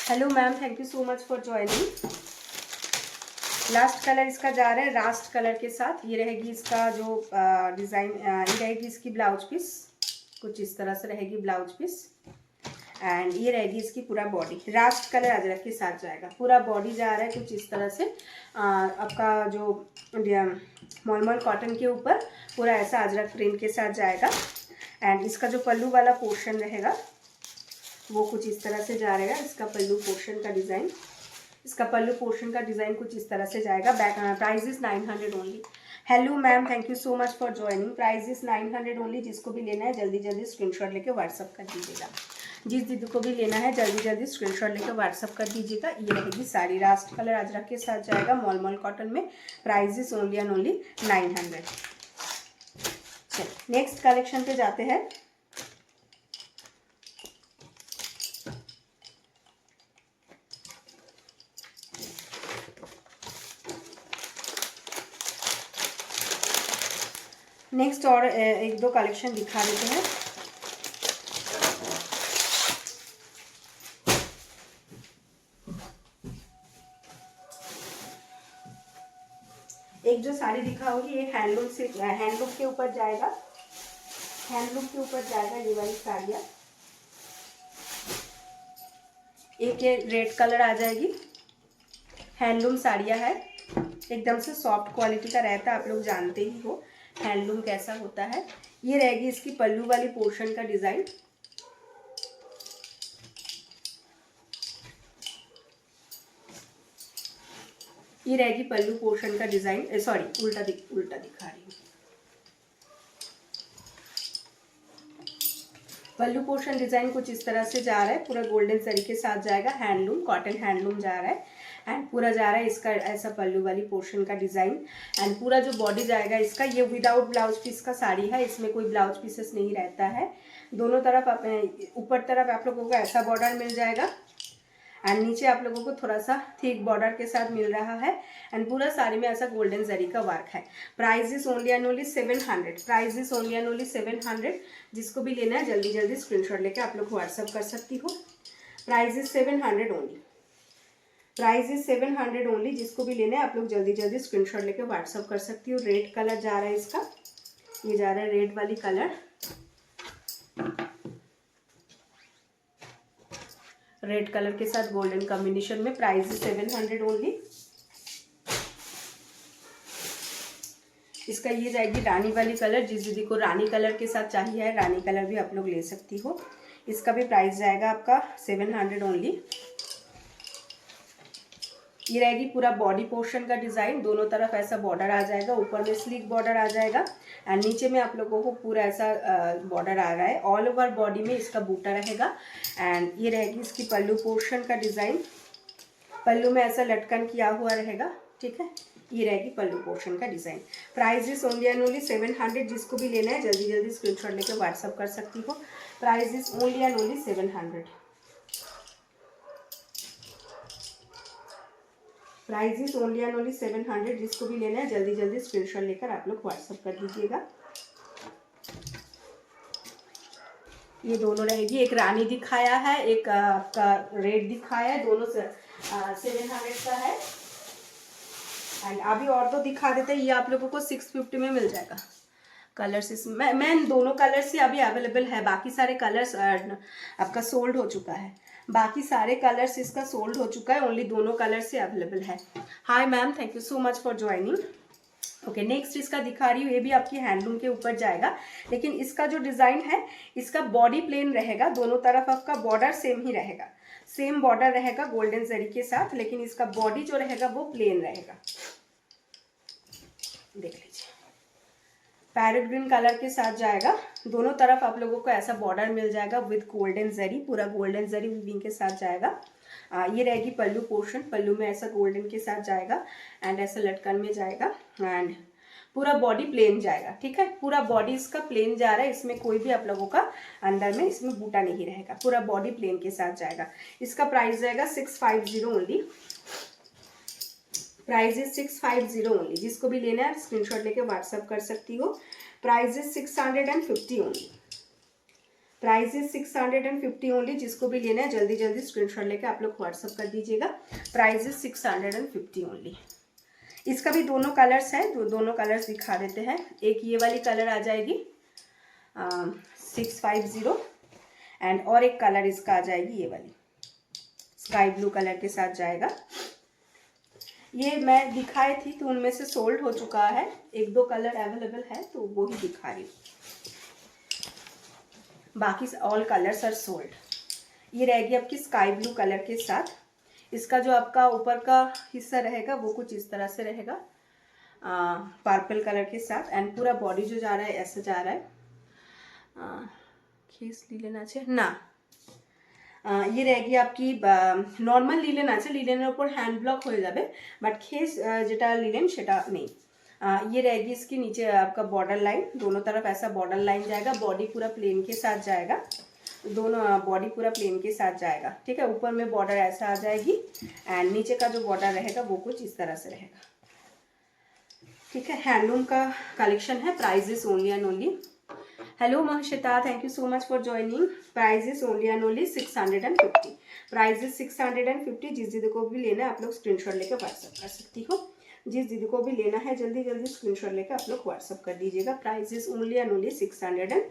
Hello ma'am, thank you so much for joining. Last colour इसका जा रहा है रास्ट कलर के साथ। ये रहेगी इसका जो डिज़ाइन, ये रहेगी इसकी ब्लाउज पीस। कुछ इस तरह से रहेगी ब्लाउज पीस। एंड ये रहेगी इसकी पूरा बॉडी। रास्ट कलर अजरक के साथ जाएगा। पूरा बॉडी जा रहा है कुछ इस तरह से। आपका जो मॉलमल कॉटन के ऊपर पूरा ऐसा अजरक प्रिंट के साथ जाएगा। एंड इसका जो पल्लू वाला पोर्शन रहेगा वो कुछ इस तरह से जा रहेगा। इसका पल्लू पोर्शन का डिज़ाइन, इसका पल्लू पोर्शन का डिज़ाइन कुछ इस तरह से जाएगा। Price is 900 only. Hello ma'am, thank you so much for joining. Price is 900 only. जिसको भी लेना है जल्दी जल्दी स्क्रीनशॉट लेके व्हाट्सअप कर दीजिएगा। जिस दीदी को भी लेना है जल्दी जल्दी स्क्रीनशॉट लेकर व्हाट्सअप कर दीजिएगा। ये रहेगी साड़ी, रास्ट कलर अजरक के साथ जाएगा मॉलमल कॉटन में। Price is only and only 900। चलिए नेक्स्ट कलेक्शन पे जाते हैं। नेक्स्ट और एक दो कलेक्शन दिखा देते हैं। एक जो साड़ी दिखाऊंगी ये हैंडलूम से, हैंडलूम के ऊपर जाएगा। हैंडलूम के ऊपर जाएगा ये वाली साड़ियाँ। एक ये रेड कलर आ जाएगी। हैंडलूम साड़ियाँ है, एकदम से सॉफ्ट क्वालिटी का रहता है। आप लोग जानते ही हो हैंडलूम कैसा होता है। ये रहेगी इसकी पल्लू वाली पोर्शन का डिज़ाइन। ये रहेगी पल्लू पोर्शन का डिज़ाइन। सॉरी उल्टा दिखा रही हूँ। पल्लू पोर्शन डिज़ाइन कुछ इस तरह से जा रहा है। पूरा गोल्डन जरी के साथ जाएगा। हैंडलूम, कॉटन हैंडलूम जा रहा है। एंड पूरा जा रहा है इसका ऐसा पल्लू वाली पोर्शन का डिज़ाइन। एंड पूरा जो बॉडी जाएगा इसका, ये विदाउट ब्लाउज पीस का साड़ी है। इसमें कोई ब्लाउज पीसेस नहीं रहता है। दोनों तरफ ऊपर तरफ आप लोगों को ऐसा बॉर्डर मिल जाएगा। एंड नीचे आप लोगों को थोड़ा सा थिक बॉर्डर के साथ मिल रहा है। एंड पूरा साड़ी में ऐसा गोल्डन जरी का वर्क है। Price is only and only 700। Price is only and only 700। जिसको भी लेना है जल्दी जल्दी स्क्रीनशॉट लेके आप लोग व्हाट्सअप कर सकती हो। Price is 700 only. Price is 700 only. जिसको भी लेना है आप लोग जल्दी जल्दी स्क्रीनशॉट लेके व्हाट्सअप कर सकती हो। रेड कलर जा रहा है इसका, ये जा रहा है रेड वाली कलर, रेड कलर के साथ गोल्डन कॉम्बिनेशन में। Price is 700 only. इसका ये जाएगी रानी वाली कलर। जिस दीदी को रानी कलर के साथ चाहिए है, रानी कलर भी आप लोग ले सकती हो। इसका भी प्राइस जाएगा आपका 700 ओनली। ये रहेगी पूरा बॉडी पोर्शन का डिज़ाइन, दोनों तरफ ऐसा बॉर्डर आ जाएगा, ऊपर में स्लीक बॉर्डर आ जाएगा एंड नीचे में आप लोगों को पूरा ऐसा बॉर्डर आ रहा है। ऑल ओवर बॉडी में इसका बूटा रहेगा एंड ये रहेगी इसकी पल्लू पोर्शन का डिज़ाइन। पल्लू में ऐसा लटकन किया हुआ रहेगा, ठीक है। ये रहेगी पल्लू पोर्शन का design. Price is only and only 700। जिसको भी लेना है जल्दी जल्दी स्क्रीनशॉट लेकर व्हाट्सअप कर सकती हो। Price is only and only 700। Price is only and only 700। जिसको भी लेना है जल्दी जल्दी स्क्रीनशॉट लेकर आप लोग व्हाट्सअप कर दीजिएगा। ये दोनों रहेगी, एक रानी दिखाया है, एक आपका रेड दिखाया है, दोनों 700 का है। एंड अभी और दो दिखा देते हैं, ये आप लोगों को 650 में मिल जाएगा। कलर्स इसमें मैं दोनों कलर्स ही अभी अवेलेबल है, बाकी सारे कलर्स आपका सोल्ड हो चुका है। बाकी सारे कलर्स इसका सोल्ड हो चुका है, ओनली दोनों कलर्स ही अवेलेबल है। Hi ma'am, thank you so much for joining. Okay, next इसका दिखा रही हूँ, ये भी आपकी हैंडलूम के ऊपर जाएगा, लेकिन इसका जो डिज़ाइन है इसका बॉडी प्लेन रहेगा, दोनों तरफ आपका बॉर्डर सेम ही रहेगा, सेम बॉर्डर रहेगा गोल्डन जरी के साथ, लेकिन इसका बॉडी जो रहेगा वो प्लेन रहेगा। देख लीजिए, पैरेट ग्रीन कलर के साथ जाएगा, दोनों तरफ आप लोगों को ऐसा बॉर्डर मिल जाएगा विद गोल्डन जरी, पूरा गोल्डन जरी वीविंग के साथ जाएगा। ये रहेगी पल्लू पोर्शन, पल्लू में ऐसा गोल्डन के साथ जाएगा एंड ऐसा लटकन में जाएगा एंड पूरा बॉडी प्लेन जाएगा, ठीक है। पूरा बॉडी इसका प्लेन जा रहा है, इसमें कोई भी आप लोगों का अंदर में इसमें बूटा नहीं रहेगा, पूरा बॉडी प्लेन के साथ जाएगा। इसका प्राइस जाएगा 650 ओनली। Price is 650 only. जिसको भी लेना है स्क्रीनशॉट लेके व्हाट्सअप कर सकती हो। Price is 650 only. Price is 650 only. जिसको भी लेना है जल्दी जल्दी स्क्रीनशॉट लेके आप लोग व्हाट्सअप कर दीजिएगा। Price is 650 only. इसका भी दोनों कलर्स है, दोनों कलर्स दिखा देते हैं। एक ये वाली कलर आ जाएगी 650 एंड और एक कलर इसका आ जाएगी ये वाली स्काई ब्लू कलर के साथ जाएगा। ये मैं दिखाई थी तो उनमें से सोल्ड हो चुका है, एक दो कलर अवेलेबल है तो वो ही दिखा रही हूँ, बाकी ऑल कलर्स आर सोल्ड। ये रहेगी आपकी स्काई ब्लू कलर के साथ। इसका जो आपका ऊपर का हिस्सा रहेगा वो कुछ इस तरह से रहेगा पर्पल कलर के साथ एंड पूरा बॉडी जो जा रहा है ऐसे जा रहा है। खींच ली लेना चाहिए ना, ये रहेगी आपकी नॉर्मल लिलेन আছে, লিলেনের উপর হ্যান্ড ব্লক হয়ে যাবে, বাট খেস যেটা লিলেন সেটা নেই। ये रहेगी इसकी नीचे आपका बॉर्डर लाइन, दोनों तरफ ऐसा बॉर्डर लाइन जाएगा, बॉडी पूरा प्लेन के साथ जाएगा, दोनों बॉडी पूरा प्लेन के साथ जाएगा, ठीक है। ऊपर में बॉर्डर ऐसा आ जाएगी एंड नीचे का जो बॉर्डर रहेगा वो कुछ इस तरह से रहेगा, ठीक है। हैंडलूम का कलेक्शन है। Price is only and only, hello Mahshita, thank you so much for joining. Price is only and only 650। Price is 650। जिस दीदी को भी लेना है आप लोग स्क्रीनशॉट लेकर व्हाट्सअप कर सकती हो। जिस दीदी को भी लेना है जल्दी जल्दी स्क्रीनशॉट लेकर आप लोग व्हाट्सअप कर दीजिएगा। Price is only and only 650।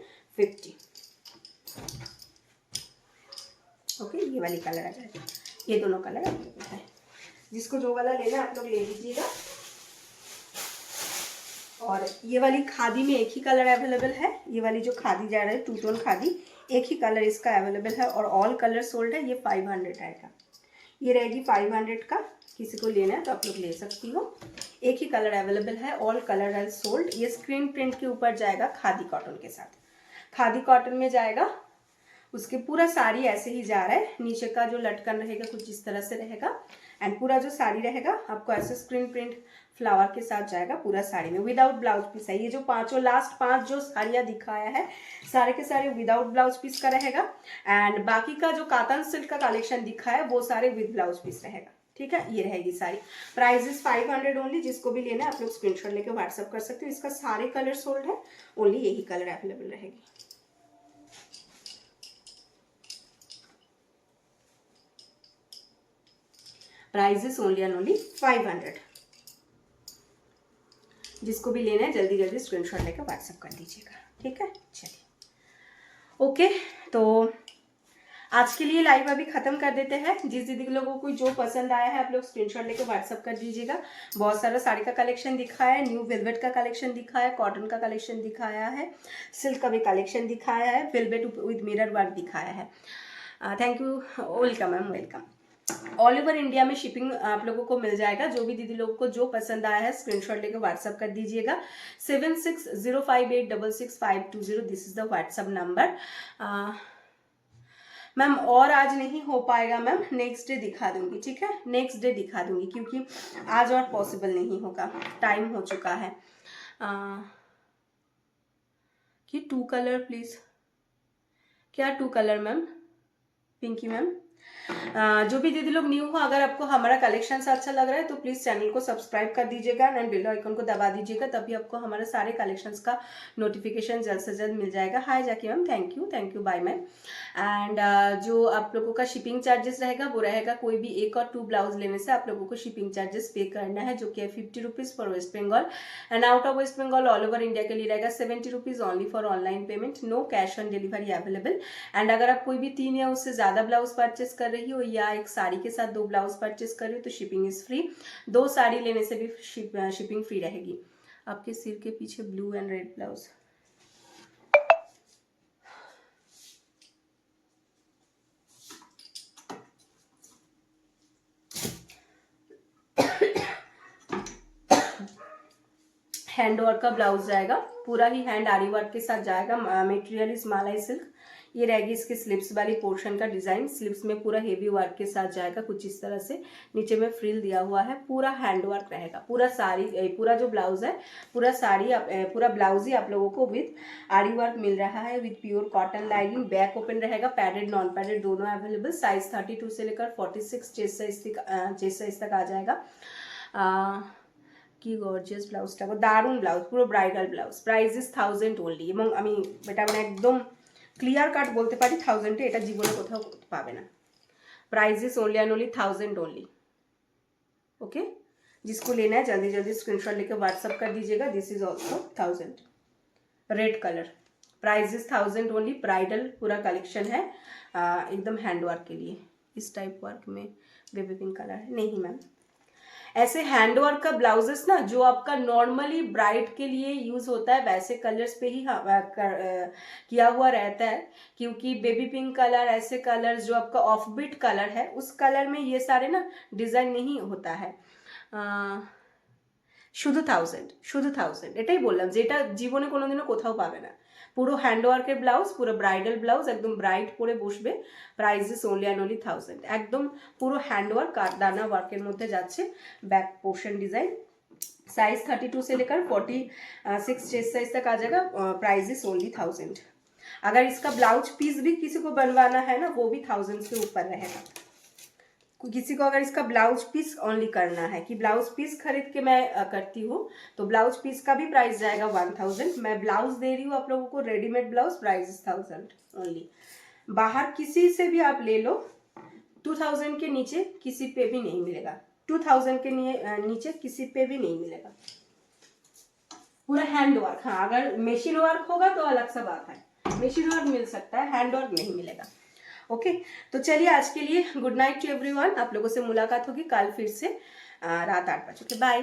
Okay, ये वाली कलर आ जाएगा, ये दोनों कलर अवेलेबल है। जिसको जो वाला लेना है आप लोग ले लीजिएगा। और ये वाली खादी में एक ही कलर अवेलेबल है, ये वाली जो खादी जा रहा है टू टोन खादी, एक ही कलर इसका अवेलेबल है और ऑल कलर सोल्ड है। ये 500 आएगा, ये रहेगी 500 का। किसी को लेना है तो आप लोग ले सकती हो, एक ही कलर अवेलेबल है, ऑल कलर है सोल्ड। ये स्क्रीन प्रिंट के ऊपर जाएगा खादी कॉटन के साथ, खादी कॉटन में जाएगा। उसके पूरा साड़ी ऐसे ही जा रहा है, नीचे का जो लटकन रहेगा कुछ इस तरह से रहेगा एंड पूरा जो साड़ी रहेगा आपको ऐसे स्क्रीन प्रिंट फ्लावर के साथ जाएगा पूरा साड़ी में, विदाउट ब्लाउज पीस है। ये जो पांचों लास्ट 5 जो साड़ियाँ दिखाया है सारे के सारे विदाउट ब्लाउज पीस का रहेगा एंड बाकी का जो काटन सिल्क का कलेक्शन दिखा है वो सारे विद ब्लाउज पीस रहेगा, ठीक है। ये रहेगी सारी। Price is 500 only. जिसको भी लेना है आप लोग स्क्रीनशॉट लेकर व्हाट्सअप कर सकते हो। इसका सारे कलर सोल्ड है, ओनली यही कलर अवेलेबल रहेगी। Price is only and only 500। जिसको भी लेना है जल्दी जल्दी स्क्रीनशॉट लेकर व्हाट्सएप कर दीजिएगा, ठीक है। चलिए ओके, तो आज के लिए लाइव अभी खत्म कर देते हैं। जिस दीदी लोगों को जो पसंद आया है आप लोग स्क्रीनशॉट लेकर व्हाट्सअप कर दीजिएगा। बहुत सारा साड़ी का कलेक्शन दिखाया है, न्यू वेलवेट का कलेक्शन दिखाया है, कॉटन का कलेक्शन दिखाया है, सिल्क का भी कलेक्शन दिखाया है, वेलवेट विद मिरर वर्क दिखाया है। Thank you, welcome ma'am, welcome. All over India में शिपिंग आप लोगों को मिल जाएगा। जो भी दीदी लोगों को जो पसंद आया है स्क्रीनशॉट लेकर व्हाट्सअप कर दीजिएगा। 7605866520 this is the WhatsApp number. Ma'am और आज नहीं हो पाएगा मैम, नेक्स्ट डे दिखा दूंगी, ठीक है, नेक्स्ट डे दिखा दूंगी, क्योंकि आज और पॉसिबल नहीं होगा, टाइम हो चुका है। कि 2 कलर प्लीज, क्या 2 कलर मैम? पिंकी मैम। जो भी दीदी लोग न्यू हो, अगर आपको हमारा कलेक्शन अच्छा लग रहा है तो प्लीज चैनल को सब्सक्राइब कर दीजिएगा एंड बेल आइकन को दबा दीजिएगा, तभी आपको हमारे सारे कलेक्शंस का नोटिफिकेशन जल्द से जल्द मिल जाएगा। Hi Jaki ma'am, thank you bye ma'am. And जो आप लोगों का शिपिंग चार्जेस रहेगा वो रहेगा, कोई भी 1 और 2 ब्लाउज लेने से आप लोगों को शिपिंग चार्जेस पे करना है, जो कि है 50 rupees for West Bengal and out of West Bengal all over India के लिए रहेगा 70 rupees only for online payment, no cash on delivery available. And अगर आप कोई भी 3 या उससे ज्यादा ब्लाउज परचेस कर रही हो या एक साड़ी के साथ 2 ब्लाउज परचेस कर रही हो तो शिपिंग इज फ्री। 2 साड़ी लेने से भी शिपिंग फ्री रहेगी। आपके सिर के पीछे blue and red blouse, hand work का ब्लाउज जाएगा, पूरा ही हैंड आरी वर्क के साथ जाएगा। Material is Malai silk. ये रहेगी इसके स्लिप्स वाली पोर्शन का डिजाइन, स्लिप्स में पूरा हेवी वर्क के साथ जाएगा, कुछ इस तरह से। नीचे में फ्रिल दिया हुआ है, पूरा हैंड वर्क रहेगा। पूरा साड़ी, पूरा जो ब्लाउज है, पूरा साड़ी, पूरा ब्लाउज ही आप लोगों को विद आरी वर्क मिल रहा है, with pure cotton lining. Back open रहेगा, पैडेड नॉन पैडेड दोनों अवेलेबल। साइज 32 से लेकर 46 चेस्ट साइज तक आ जाएगा। কি গর্জিয়াস ব্লাউজটা, দারুণ ব্লাউজ, পুরো bridal blouse. Price is 1000 only. এবং আমি এটা মানে একদম ক্লিয়ার কাট বলতে পারি 1000-এ এটা জীবনে কোথাও পাবে না। Price is only and only 1000 only. Okay, जिसको लेना है जल्दी जल्दी स्क्रीनशॉट लेकर व्हाट्सअप कर दीजिएगा। This is also 1000, red colour. Price is 1000 only. Bridal पूरा कलेक्शन है, एकदम हैंड वर्क के लिए। इस टाइप वर्क में बेबी पिंक कलर है नहीं मैम। ऐसे हैंड वर्क का ब्लाउजेस ना जो आपका नॉर्मली ब्राइड के लिए यूज होता है वैसे कलर्स पे ही किया हुआ रहता है, क्योंकि बेबी पिंक कलर, ऐसे कलर्स जो आपका ऑफ बीट कलर है उस कलर में ये सारे ना डिजाइन नहीं होता है। শুধু 1000 এটাই বললাম, যেটা জীবনে কোনোদিনও কোথাও পাবে না। পুরো হ্যান্ডওয়ার্কের ব্লাউজ, পুরো ব্রাইডাল ব্লাউজ, একদম ব্রাইড পরে বসবে। Price is only and only 1000। একদম পুরো হ্যান্ডওয়ার্ক কারদানা ওয়ার্কের মধ্যে যাচ্ছে। बैक पोर्शन डिजाइन, साइज 32 से लेकर 46 चेस्ट साइज तक आ जाएगा। Price is only 1000। अगर इसका ब्लाउज पीस भी किसी को बनवाना है ना वो भी 1000 से ऊपर रहेगा। किसी को अगर इसका ब्लाउज पीस ओनली करना है कि ब्लाउज पीस खरीद के मैं करती हूँ तो ब्लाउज पीस का भी प्राइस जाएगा 1000। मैं ब्लाउज दे रही हूँ आप लोगों को readymade blouse, price is 1000 only. बाहर किसी से भी आप ले लो 2000 के नीचे किसी पे भी नहीं मिलेगा। 2000 के नीचे किसी पे भी नहीं मिलेगा। पूरा हैंड वर्क। हाँ, अगर मशीन वर्क होगा तो अलग सा बात है, मशीन वर्क मिल सकता है, हैंड वर्क नहीं मिलेगा। ओके, तो चलिए आज के लिए गुड नाइट टू एवरीवन। आप लोगों से मुलाकात होगी कल फिर से रात 8 बजे। बाय।